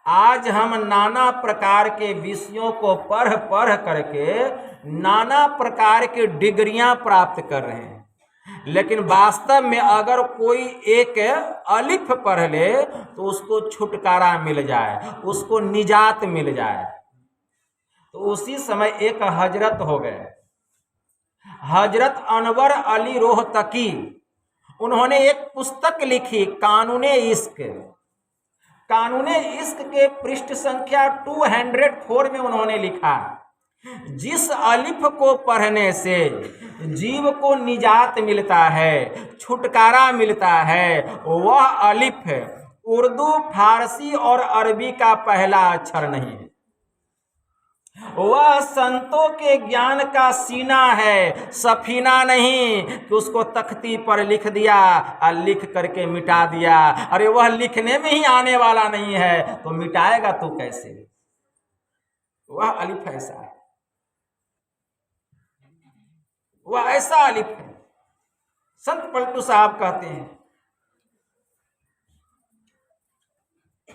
आज हम नाना प्रकार के विषयों को पढ़ पढ़ करके नाना प्रकार की डिग्रियां प्राप्त कर रहे हैं, लेकिन वास्तव में अगर कोई एक अलिफ पढ़ ले तो उसको छुटकारा मिल जाए, उसको निजात मिल जाए। तो उसी समय एक हजरत हो गए, हजरत अनवर अली रोहतकी। उन्होंने एक पुस्तक लिखी, कानूने इश्क। कानूने इश्क के पृष्ठ संख्या 204 में उन्होंने लिखा, जिस अलिफ को पढ़ने से जीव को निजात मिलता है, छुटकारा मिलता है, वह अलिफ उर्दू, फारसी और अरबी का पहला अक्षर नहीं है। वह संतों के ज्ञान का सीना है, सफीना नहीं कि उसको तख्ती पर लिख दिया और लिख करके मिटा दिया। अरे वह लिखने में ही आने वाला नहीं है तो मिटाएगा तो कैसे? वह अलिफ ऐसा है, वह ऐसा अलिफ है। संत पलटू साहब कहते हैं,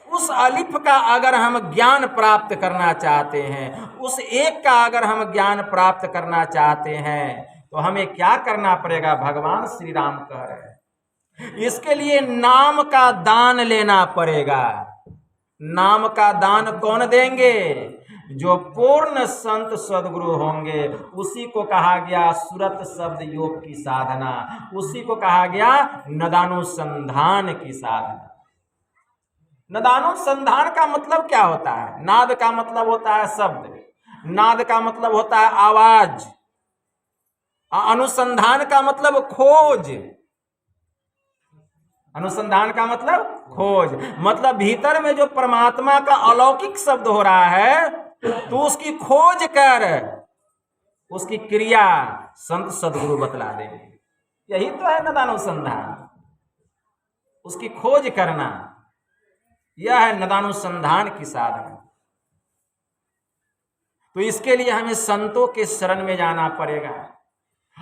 उस अलिफ का अगर हम ज्ञान प्राप्त करना चाहते हैं, उस एक का अगर हम ज्ञान प्राप्त करना चाहते हैं, तो हमें क्या करना पड़ेगा? भगवान श्री राम कह रहे हैं, इसके लिए नाम का दान लेना पड़ेगा। नाम का दान कौन देंगे? जो पूर्ण संत सदगुरु होंगे। उसी को कहा गया सुरत शब्द योग की साधना, उसी को कहा गया नदानुसंधान की साधना। नदानुसंधान का मतलब क्या होता है? नाद का मतलब होता है शब्द, नाद का मतलब होता है आवाज, अनुसंधान का मतलब खोज। अनुसंधान का मतलब खोज, मतलब भीतर में जो परमात्मा का अलौकिक शब्द हो रहा है, तो उसकी खोज कर उसकी क्रिया संत सदगुरु बतला देंगे। यही तो है नदानुसंधान, उसकी खोज करना, यह है नदानुसंधान की साधना। तो इसके लिए हमें संतों के शरण में जाना पड़ेगा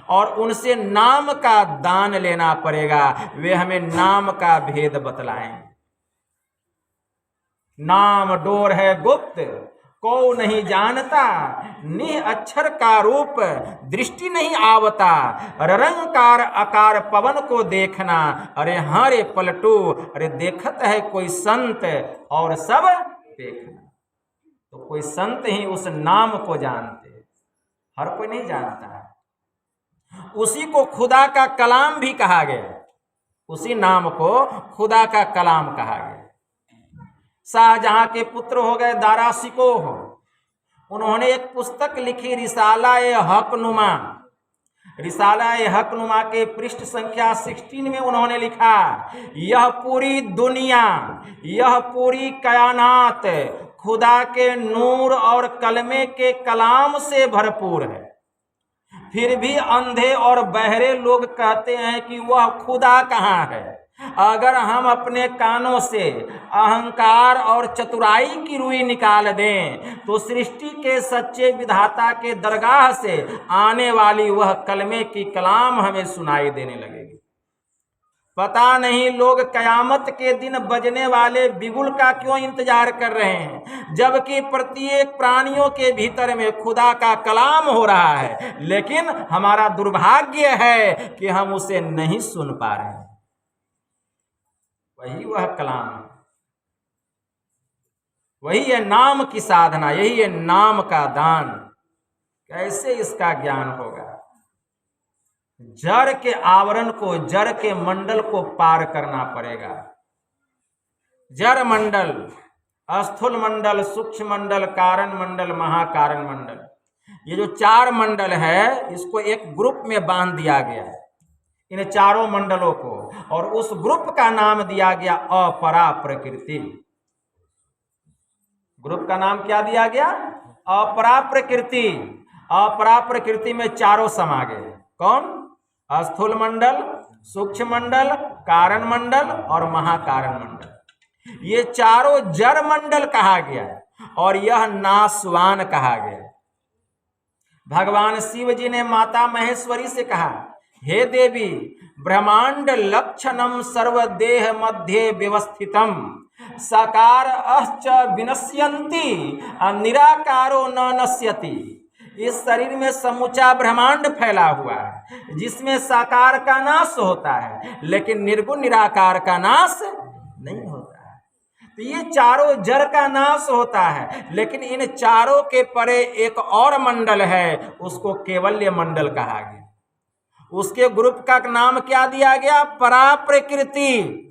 और उनसे नाम का दान लेना पड़ेगा। वे हमें नाम का भेद बतलाएंगे। नाम डोर है गुप्त, को नहीं जानता, निह अक्षर का रूप दृष्टि नहीं आवता, रंकार आकार पवन को देखना, अरे हाँ रे पलटू, अरे देखत है कोई संत और सब देखना। तो कोई संत ही उस नाम को जानते, हर कोई नहीं जानता है। उसी को खुदा का कलाम भी कहा गया, उसी नाम को खुदा का कलाम कहा गया। शाहजहां के पुत्र हो गए दारा शिकोह, उन्होंने एक पुस्तक लिखी रिसाला-ए-हकनुमा। रिसाला-ए-हकनुमा के पृष्ठ संख्या 16 में उन्होंने लिखा, यह पूरी दुनिया, यह पूरी कायनात खुदा के नूर और कलमे के कलाम से भरपूर है। फिर भी अंधे और बहरे लोग कहते हैं कि वह खुदा कहाँ है। अगर हम अपने कानों से अहंकार और चतुराई की रुई निकाल दें तो सृष्टि के सच्चे विधाता के दरगाह से आने वाली वह कलमे की कलाम हमें सुनाई देने लगेगी। पता नहीं लोग कयामत के दिन बजने वाले बिगुल का क्यों इंतजार कर रहे हैं, जबकि प्रत्येक प्राणियों के भीतर में खुदा का कलाम हो रहा है, लेकिन हमारा दुर्भाग्य है कि हम उसे नहीं सुन पा रहे हैं। वही वह कलाम, वही है नाम की साधना, यही है नाम का दान। कैसे इसका ज्ञान होगा? जड़ के आवरण को, जड़ के मंडल को पार करना पड़ेगा। जड़ मंडल, स्थूल मंडल, सूक्ष्म मंडल, कारण मंडल, महाकारण मंडल, ये जो 4 मंडल है इसको एक ग्रुप में बांध दिया गया है, इन चारों मंडलों को, और उस ग्रुप का नाम दिया गया अपरा प्रकृति। ग्रुप का नाम क्या दिया गया? अपरा प्रकृति। अपरा प्रकृति में चारों समा गए। कौन? स्थूल मंडल, सूक्ष्म मंडल, कारण मंडल और महाकारण मंडल। ये चारों जड़ मंडल कहा गया और यह नासवान कहा गया। भगवान शिव जी ने माता महेश्वरी से कहा, हे देवी, ब्रह्मांड लक्षणम सर्वदेह मध्य व्यवस्थितम साकार अश्च विनश्यन्ति निराकारो न नश्यति। इस शरीर में समूचा ब्रह्मांड फैला हुआ है, जिसमें साकार का नाश होता है लेकिन निर्गुण निराकार का नाश नहीं होता है। तो ये चारों जड़ का नाश होता है, लेकिन इन चारों के परे एक और मंडल है, उसको केवल्य मंडल कहा गया। उसके ग्रुप का नाम क्या दिया गया? परा प्रकृति।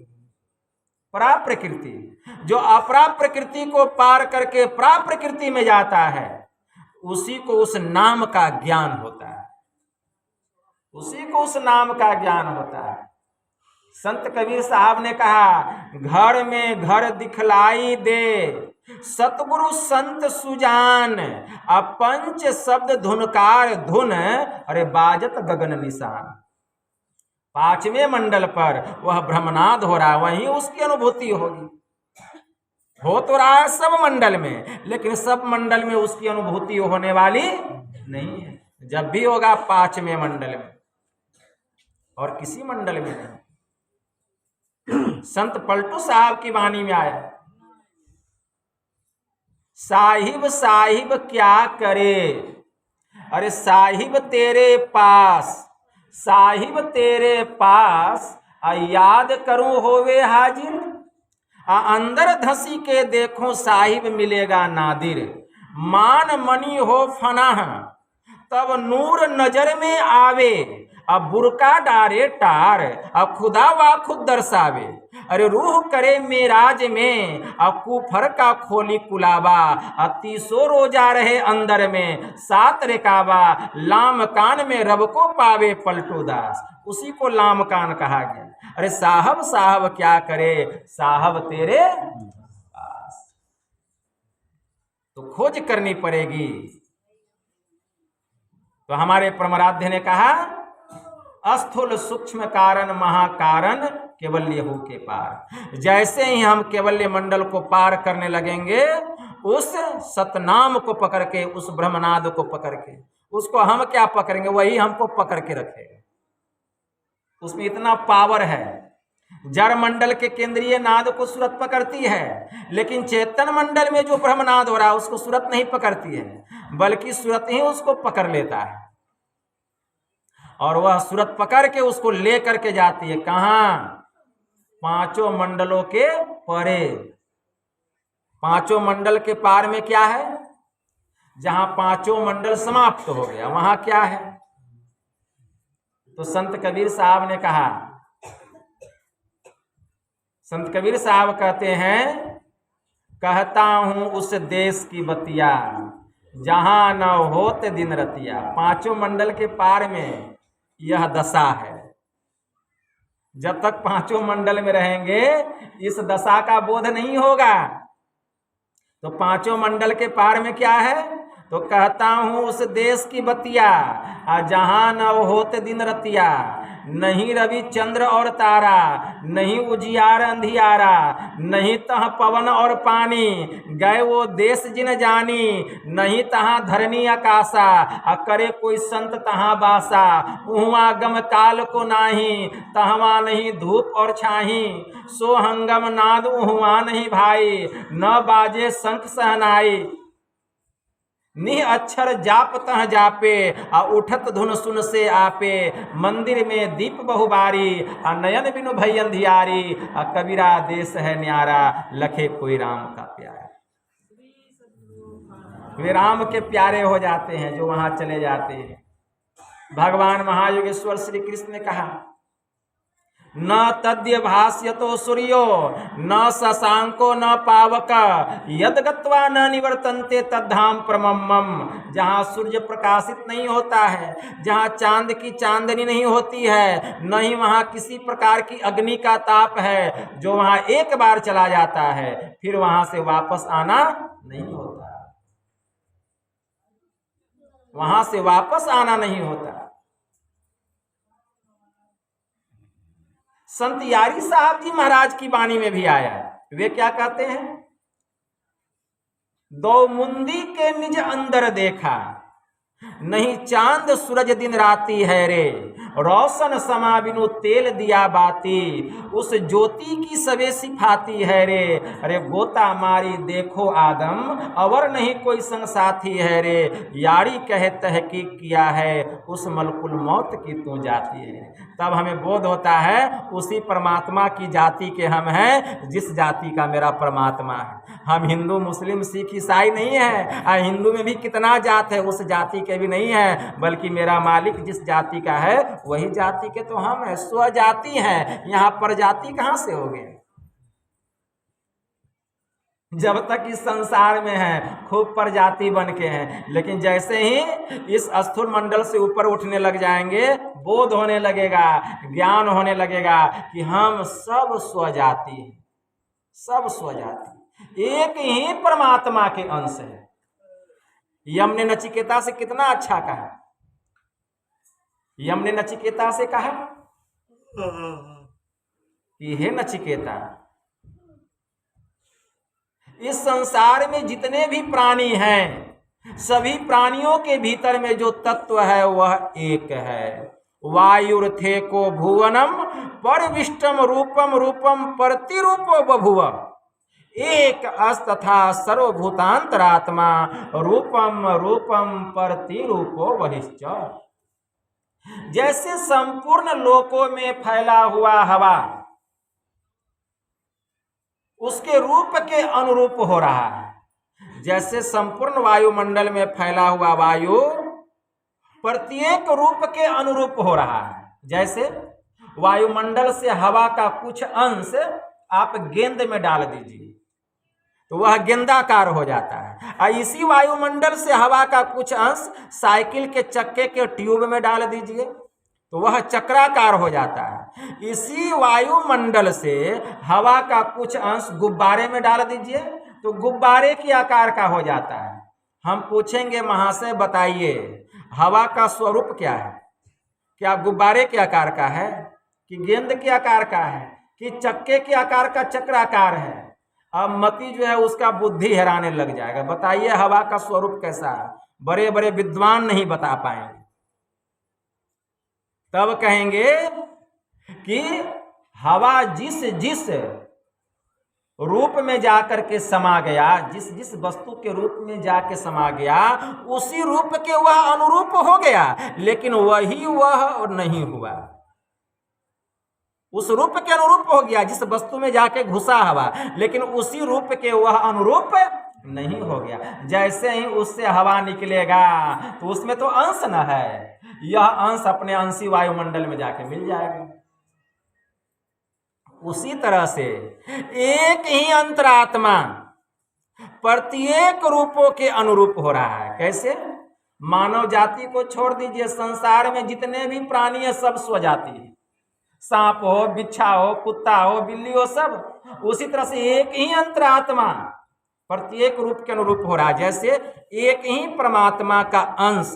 परा प्रकृति, जो अपरा प्रकृति को पार करके परा प्रकृति में जाता है, उसी को उस नाम का ज्ञान होता है, उसी को उस नाम का ज्ञान होता है। संत कबीर साहब ने कहा, घर में घर दिखलाई दे सतगुरु संत सुजान, पंच शब्द धुनकार धुन, अरे बाजत गगन निशान। 5वें मंडल पर वह ब्रह्मनाद हो रहा है, वहीं उसकी अनुभूति होगी। हो तो रहा है सब मंडल में, लेकिन सब मंडल में उसकी अनुभूति होने वाली नहीं है। जब भी होगा 5वें मंडल में और किसी मंडल में नहीं। संत पलटू साहब की वाणी में आया, साहिब साहिब क्या करे, अरे साहिब तेरे पास, साहिब तेरे पास याद करूं होवे हाजिर, अंदर धसी के देखो साहिब मिलेगा नादिर। मान मनी हो फनाह तब नूर नजर में आवे, अब बुरका डारे टार, अब खुदा वा खुद दर्शावे। अरे रूह करे मेराज में, अब कुफर का खोली कुलाबा, अब 30 रोजा रहे अंदर में, 7 रिकाबा, लाम कान में रब को पावे पलटू दास। उसी को लाम कान कहा गया। अरे साहब साहब क्या करे, साहब तेरे पास। तो खोज करनी पड़ेगी। तो हमारे परमाराध्य ने कहा, स्थूल सूक्ष्म कारण महाकारण केवल्य हो के पार। जैसे ही हम केवल्य मंडल को पार करने लगेंगे, उस सतनाम को पकड़ के, उस ब्रह्मनाद को पकड़ के, उसको हम क्या पकड़ेंगे, वही हमको पकड़ के रखेगा। उसमें इतना पावर है जड़ मंडल के केंद्रीय नाद को सूरत पकड़ती है, लेकिन चेतन मंडल में जो ब्रह्मनाद हो रहा है उसको सूरत नहीं पकड़ती है, बल्कि सूरत ही उसको पकड़ लेता है। और वह सूरत पकड़ के उसको ले करके जाती है कहाँ? पांचों मंडलों के परे। पांचों मंडल के पार में क्या है? जहां पांचों मंडल समाप्त हो गया वहां क्या है? तो संत कबीर साहब ने कहा, संत कबीर साहब कहते हैं, कहता हूं उस देश की बतिया जहां न होते दिन रतिया। पांचों मंडल के पार में यह दशा है। जब तक पांचों मंडल में रहेंगे इस दशा का बोध नहीं होगा। तो पांचों मंडल के पार में क्या है? तो कहता हूं उस देश की बतिया जहां न होते दिन रतिया, नहीं रवि चंद्र और तारा, नहीं उजियार अंधियारा, नहीं तह पवन और पानी, गए वो देश जिन जानी, नहीं तहाँ धरनी आकाशा, करे कोई संत तहाँ बासा, उहवा गम काल को नाही, तहवा नहीं धूप और छाही, सो हंगम नाद उहवा नहीं भाई, न बाजे शंख सहनाई, निह अक्षर जाप तह जापे, उठत धुन सुन से आपे, मंदिर में दीप बहुबारी, नयन बिनु भई अंधियारी, कबीरा देश है न्यारा, लखे कोई राम का प्यारा। वे राम के प्यारे हो जाते हैं जो वहां चले जाते हैं। भगवान महायोगेश्वर श्री कृष्ण ने कहा, न तद्य भास्यतो सूर्यो न शशांको न पावक, यद गत्वा न निवर्तन्ते तद्धाम परमम्। जहाँ सूर्य प्रकाशित नहीं होता है, जहाँ चांद की चांदनी नहीं होती है, न ही वहाँ किसी प्रकार की अग्नि का ताप है, जो वहाँ एक बार चला जाता है फिर वहाँ से वापस आना नहीं होता, वहाँ से वापस आना नहीं होता। संत यारी साहब जी महाराज की वाणी में भी आया है। वे क्या कहते हैं? दो मुंदी के निज अंदर देखा, नहीं चांद सूरज दिन राती है रे, रोशन समा बिनु तेल दिया बाती, उस ज्योति की सबे सिफाती है रे, अरे गोता मारी देखो आदम, अवर नहीं कोई संग साथी है रे, यारी कहे तहकीक किया है, उस मलकुल मौत की तू जाती है। तब हमें बोध होता है उसी परमात्मा की जाति के हम हैं जिस जाति का मेरा परमात्मा है। हम हिंदू मुस्लिम सिख ईसाई नहीं है, हिंदू में भी कितना जात है उस जाति के भी नहीं है, बल्कि मेरा मालिक जिस जाति का है वही जाति के तो हम है, स्वजाति हैं। यहाँ पर जाति कहाँ से हो गए? जब तक इस संसार में है खूब प्रजाति बन के हैं, लेकिन जैसे ही इस स्थूल मंडल से ऊपर उठने लग जाएंगे, बोध होने लगेगा, ज्ञान होने लगेगा कि हम सब स्वजाति हैं, सब स्वजाति एक ही परमात्मा के अंश है। यम ने नचिकेता से कितना अच्छा कहा। यम ने नचिकेता से कहा कि हे नचिकेता, इस संसार में जितने भी प्राणी हैं सभी प्राणियों के भीतर में जो तत्व है वह एक है। वायुर्थे को भुवनम परविष्टम रूपम रूपम प्रतिरूपो बभुव, एक अस्तथा सर्वभूतांतरात्मा रूपम रूपम प्रतिरूपो वहिश्च। जैसे संपूर्ण लोकों में फैला हुआ हवा उसके रूप के अनुरूप हो रहा है, जैसे संपूर्ण वायुमंडल में फैला हुआ वायु प्रत्येक रूप के अनुरूप हो रहा है। जैसे वायुमंडल से हवा का कुछ अंश आप गेंद में डाल दीजिए तो वह गेंदाकार हो जाता है, और इसी वायुमंडल से हवा का कुछ अंश साइकिल के चक्के के ट्यूब में डाल दीजिए तो वह चक्राकार हो जाता है। इसी वायुमंडल से हवा का कुछ अंश गुब्बारे में डाल दीजिए तो गुब्बारे के आकार का हो जाता है। हम पूछेंगे महाशय बताइए हवा का स्वरूप क्या है? क्या गुब्बारे के आकार का है कि गेंद के आकार का है कि चक्के के आकार का चक्राकार है? अब मती जो है उसका बुद्धि हैराने लग जाएगा। बताइए हवा का स्वरूप कैसा है? बड़े बड़े विद्वान नहीं बता पाएंगे। तब कहेंगे कि हवा जिस जिस रूप में जाकर के समा गया, जिस जिस वस्तु के रूप में जाके समा गया, उसी रूप के वह अनुरूप हो गया, लेकिन वही वह नहीं हुआ। उस रूप के अनुरूप हो गया जिस वस्तु में जाके घुसा हवा, लेकिन उसी रूप के वह अनुरूप नहीं हो गया। जैसे ही उससे हवा निकलेगा तो उसमें तो अंश न है, यह अंश अपने अंशी वायुमंडल में जाके मिल जाएगा। उसी तरह से एक ही अंतरात्मा प्रत्येक रूपों के अनुरूप हो रहा है। कैसे? मानव जाति को छोड़ दीजिए, संसार में जितने भी प्राणी है सब स्वजाति है। सांप हो, बिच्छा हो, कुत्ता हो, बिल्ली हो, सब उसी तरह से एक ही अंतरात्मा प्रत्येक रूप के अनुरूप हो रहा है। जैसे एक ही परमात्मा का अंश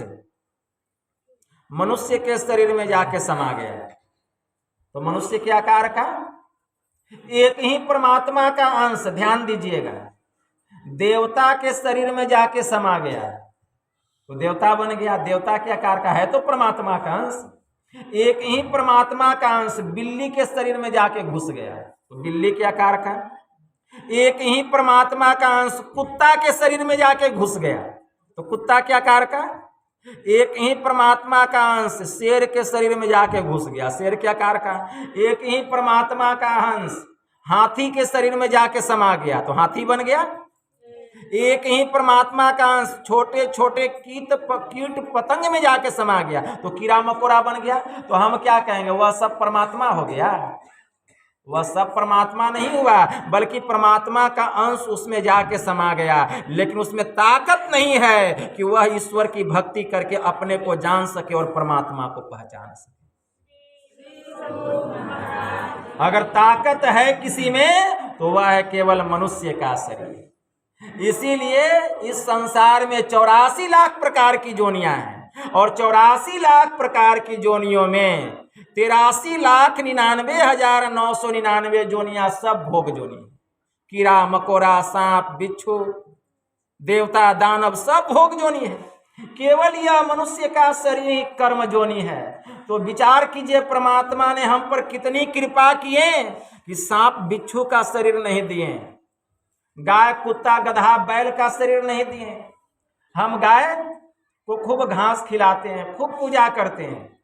मनुष्य के शरीर में जाके समा गया, तो मनुष्य के आकार का एक ही परमात्मा का अंश, ध्यान दीजिएगा, देवता के शरीर में जाके समा गया तो देवता बन गया। देवता के आकार का है तो परमात्मा का अंश। एक ही परमात्मा का अंश बिल्ली के शरीर में जाके घुस गया तो बिल्ली के आकार का। एक ही परमात्मा का अंश कुत्ता के शरीर में जाके घुस गया तो कुत्ता के आकार का। एक ही परमात्मा का अंश शेर के शरीर में जाके घुस गया, शेर के आकार का। एक ही परमात्मा का अंश हाथी के शरीर में जाके समा गया तो हाथी बन गया। एक ही परमात्मा का अंश छोटे छोटे कीट पतंग में जाके समा गया तो कीड़ा मकोड़ा बन गया। तो हम क्या कहेंगे? वह सब परमात्मा हो गया? वह सब परमात्मा नहीं हुआ, बल्कि परमात्मा का अंश उसमें जाके समा गया, लेकिन उसमें ताकत नहीं है कि वह ईश्वर की भक्ति करके अपने को जान सके और परमात्मा को पहचान सके। अगर ताकत है किसी में तो वह है केवल मनुष्य का शरीर। इसीलिए इस संसार में 84 लाख प्रकार की जोनियां हैं और 84 लाख प्रकार की जोनियों में 83,99,999 जोनियां सब भोग जोनी। कीड़ा मकोड़ा, सांप, बिच्छू, देवता, दानव सब भोग जोनी है। केवल यह मनुष्य का शरीर कर्म जोनी है। तो विचार कीजिए, परमात्मा ने हम पर कितनी कृपा किए कि सांप बिच्छू का शरीर नहीं दिए, गाय कुत्ता गधा बैल का शरीर नहीं दिए। हम गाय को खूब घास खिलाते हैं, खूब पूजा करते हैं,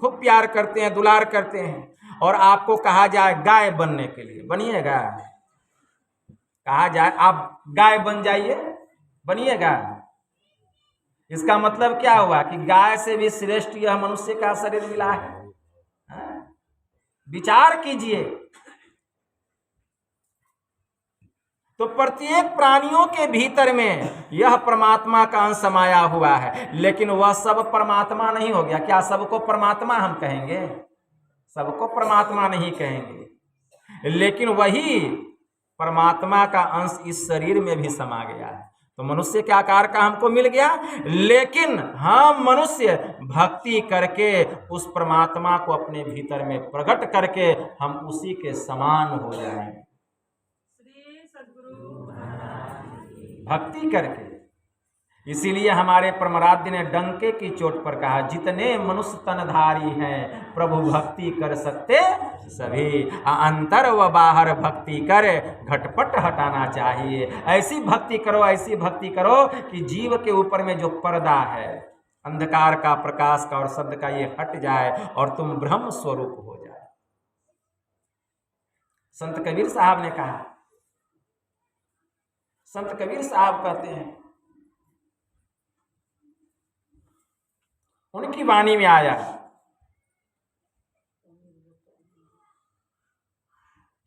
खूब प्यार करते हैं, दुलार करते हैं, और आपको कहा जाए गाय बनने के लिए बनिएगा? कहा जाए आप गाय बन जाइए, बनिएगा? इसका मतलब क्या हुआ कि गाय से भी श्रेष्ठ यह मनुष्य का शरीर मिला है। विचार कीजिए। तो प्रत्येक प्राणियों के भीतर में यह परमात्मा का अंश समाया हुआ है, लेकिन वह सब परमात्मा नहीं हो गया। क्या सबको परमात्मा हम कहेंगे? सबको परमात्मा नहीं कहेंगे, लेकिन वही परमात्मा का अंश इस शरीर में भी समा गया है। तो मनुष्य के आकार का हमको मिल गया, लेकिन हम मनुष्य भक्ति करके उस परमात्मा को अपने भीतर में प्रकट करके हम उसी के समान हो जाएंगे। भक्ति करके। इसीलिए हमारे परमाराध्य ने डंके की चोट पर कहा, जितने मनुष्य तनधारी हैं प्रभु भक्ति कर सकते सभी, अंतर व बाहर भक्ति कर घटपट हटाना चाहिए। ऐसी भक्ति करो, ऐसी भक्ति करो कि जीव के ऊपर में जो पर्दा है अंधकार का, प्रकाश का और शब्द का, ये हट जाए और तुम ब्रह्म स्वरूप हो जाए। संत कबीर साहब ने कहा, संत कबीर साहब कहते हैं, उनकी वाणी में आया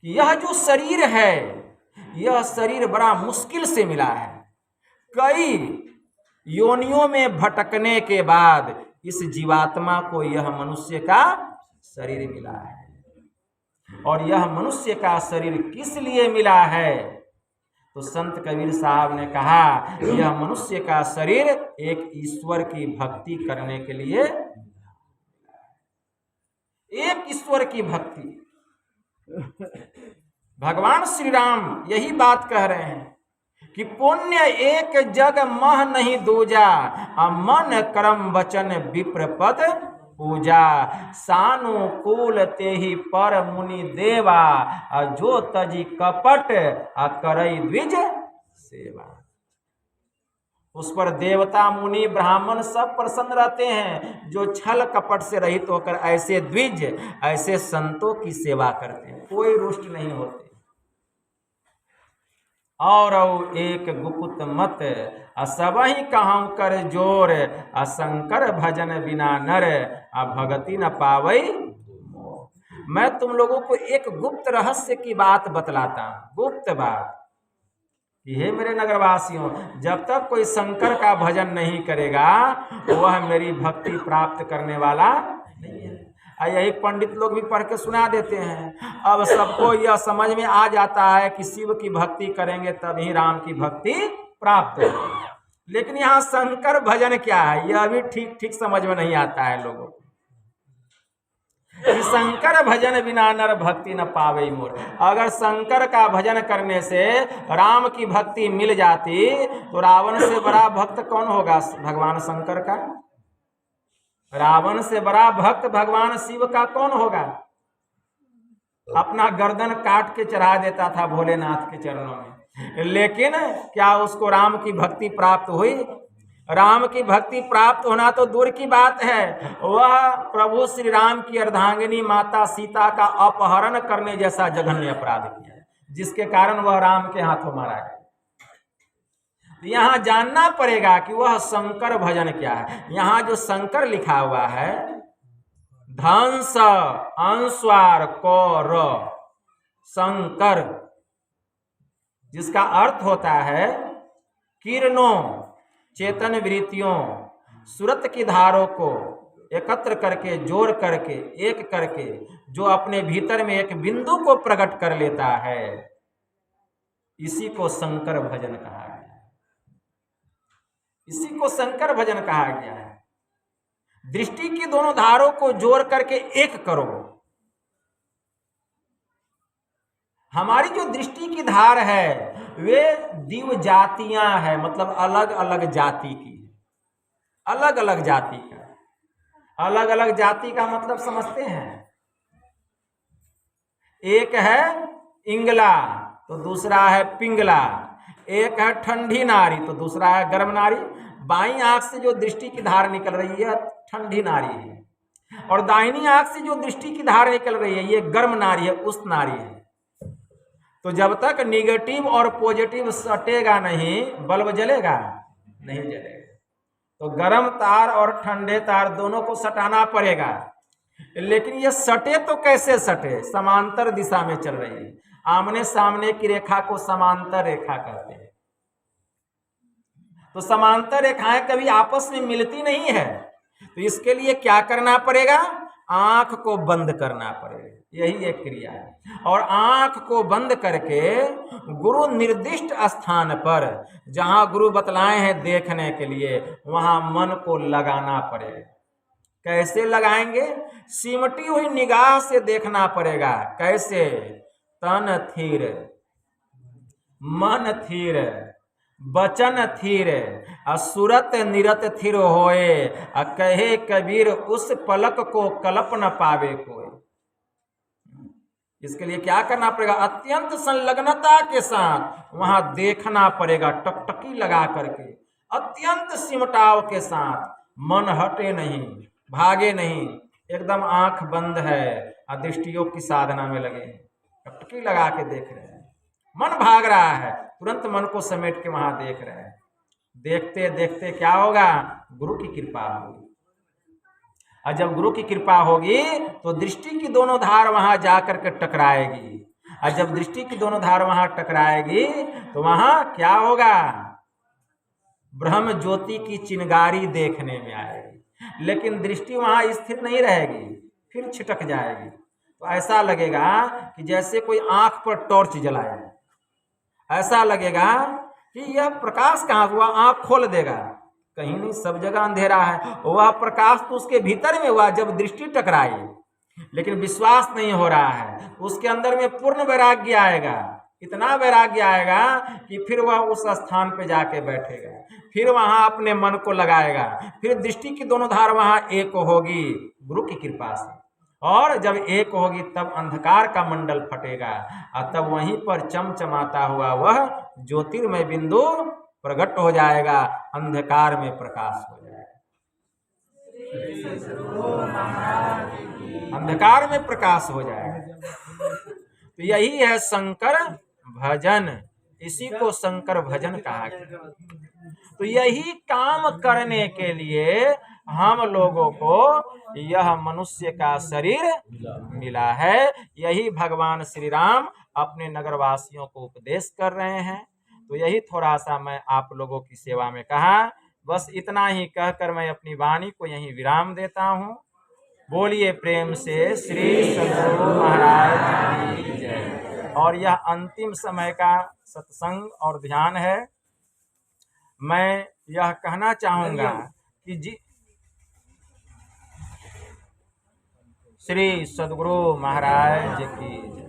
कि यह जो शरीर है, यह शरीर बड़ा मुश्किल से मिला है। कई योनियों में भटकने के बाद इस जीवात्मा को यह मनुष्य का शरीर मिला है। और यह मनुष्य का शरीर किस लिए मिला है? तो संत कबीर साहब ने कहा, यह मनुष्य का शरीर एक ईश्वर की भक्ति करने के लिए, एक ईश्वर की भक्ति। भगवान श्री राम यही बात कह रहे हैं कि पुण्य एक जग मह नहीं दूजा, मन कर्म वचन विप्र पद पूजा, सानुकूल तेहि पर मुनि देवा, जो तजी कपट करई द्विज सेवा। उस पर देवता मुनि ब्राह्मण सब प्रसन्न रहते हैं जो छल कपट से रहित होकर ऐसे द्विज, ऐसे संतों की सेवा करते हैं, कोई रुष्ट नहीं होते। और एक गुप्त मत, सबहि कहूँ कर जोर, शंकर भजन बिना नर, भगति न पावई। मैं तुम लोगों को एक गुप्त रहस्य की बात बतलाता हूँ, गुप्त बात। हे मेरे नगरवासियों, जब तक कोई शंकर का भजन नहीं करेगा वह मेरी भक्ति प्राप्त करने वाला नहीं है। यही पंडित लोग भी पढ़ के सुना देते हैं। अब सबको यह समझ में आ जाता है कि शिव की भक्ति करेंगे तभी राम की भक्ति प्राप्त होगी, लेकिन यहाँ शंकर भजन क्या है यह भी ठीक ठीक समझ में नहीं आता है लोगों को। शंकर भजन बिना नर भक्ति न पावे मोर। अगर शंकर का भजन करने से राम की भक्ति मिल जाती तो रावण से बड़ा भक्त कौन होगा? भगवान शंकर का। रावण से बड़ा भक्त भगवान शिव का कौन होगा? अपना गर्दन काट के चढ़ा देता था भोलेनाथ के चरणों में, लेकिन क्या उसको राम की भक्ति प्राप्त हुई? राम की भक्ति प्राप्त होना तो दूर की बात है, वह प्रभु श्री राम की अर्धांगिनी माता सीता का अपहरण करने जैसा जघन्य अपराध किया, जिसके कारण वह राम के हाथों मारा गया। यहाँ जानना पड़ेगा कि वह शंकर भजन क्या है। यहाँ जो शंकर लिखा हुआ है धंस अनुस्वार कौर शंकर, जिसका अर्थ होता है किरणों, चेतन वृत्तियों, सुरत की धारों को एकत्र करके, जोड़ करके, एक करके जो अपने भीतर में एक बिंदु को प्रकट कर लेता है, इसी को शंकर भजन कहा गया है। इसी को शंकर भजन कहा गया है। दृष्टि की दोनों धारों को जोड़ करके एक करो। हमारी जो दृष्टि की धार है वे दिव जातियां हैं, मतलब अलग अलग जाति की, अलग अलग जाति का। अलग अलग जाति का मतलब समझते हैं? एक है इंगला तो दूसरा है पिंगला, एक है ठंडी नारी तो दूसरा है गर्म नारी। बाईं आंख से जो दृष्टि की धार निकल रही है ठंडी नारी है, और दाहिनी आंख से जो दृष्टि की धार निकल रही है ये गर्म नारी है, उष्ण नारी है। तो जब तक निगेटिव और पॉजिटिव सटेगा नहीं, बल्ब जलेगा नहीं जलेगा। तो गर्म तार और ठंडे तार दोनों को सटाना पड़ेगा, लेकिन ये सटे तो कैसे सटे? समांतर दिशा में चल रही है। आमने सामने की रेखा को समांतर रेखा कहते हैं। तो समांतर रेखाएं कभी आपस में मिलती नहीं है, तो इसके लिए क्या करना पड़ेगा? आंख को बंद करना पड़ेगा, यही एक क्रिया है। और आंख को बंद करके गुरु निर्दिष्ट स्थान पर, जहां गुरु बतलाए हैं देखने के लिए, वहां मन को लगाना पड़ेगा। कैसे लगाएंगे? सिमटी हुई निगाह से देखना पड़ेगा। कैसे? तन थीर, मन थीर, बचन थीर, सुरत निरत थिर होए, कहे कबीर उस पलक को कल्प न पावे कोई। इसके लिए क्या करना पड़ेगा? अत्यंत संलग्नता के साथ वहां देखना पड़ेगा, टकटकी लगा करके, अत्यंत सिमटाव के साथ। मन हटे नहीं, भागे नहीं, एकदम आंख बंद है और दृष्टियों की साधना में लगे, टकटकी लगा के देख रहे हैं। मन भाग रहा है, तुरंत मन को समेट के वहां देख रहे हैं। देखते देखते क्या होगा? गुरु की कृपा होगी। और जब गुरु की कृपा होगी तो दृष्टि की दोनों धार वहां जाकर के टकराएगी। और जब दृष्टि की दोनों धार वहां टकराएगी तो वहां क्या होगा? ब्रह्म ज्योति की चिंगारी देखने में आएगी। लेकिन दृष्टि वहां स्थिर नहीं रहेगी, फिर छिटक जाएगी। तो ऐसा लगेगा कि जैसे कोई आंख पर टॉर्च जलाया, ऐसा लगेगा कि यह प्रकाश कहाँ हुआ, आंख खोल देगा, कहीं नहीं, सब जगह अंधेरा है। वह प्रकाश तो उसके भीतर में हुआ जब दृष्टि टकराई, लेकिन विश्वास नहीं हो रहा है। उसके अंदर में पूर्ण वैराग्य आएगा, इतना वैराग्य आएगा कि फिर वह उस स्थान पे जाके बैठेगा, फिर वहां अपने मन को लगाएगा, फिर दृष्टि की दोनों धार वहां एक होगी गुरु की कृपा से। और जब एक होगी तब अंधकार का मंडल फटेगा और तब वहीं पर चमचमाता हुआ वह ज्योतिर्मय बिंदु प्रकट हो जाएगा, अंधकार में प्रकाश हो जाएगा, अंधकार में प्रकाश हो जाएगा। तो यही है शंकर भजन, इसी को शंकर भजन कहा गया। तो यही काम करने के लिए हम लोगों को यह मनुष्य का शरीर मिला है। यही भगवान श्री राम अपने नगरवासियों को उपदेश कर रहे हैं। तो यही थोड़ा सा मैं आप लोगों की सेवा में कहा, बस इतना ही कहकर मैं अपनी वाणी को यहीं विराम देता हूँ। बोलिए प्रेम से श्री सद्गुरु महाराज की जय। और यह अंतिम समय का सत्संग और ध्यान है। मैं यह कहना चाहूंगा कि जी श्री सद्गुरु महाराज की जय।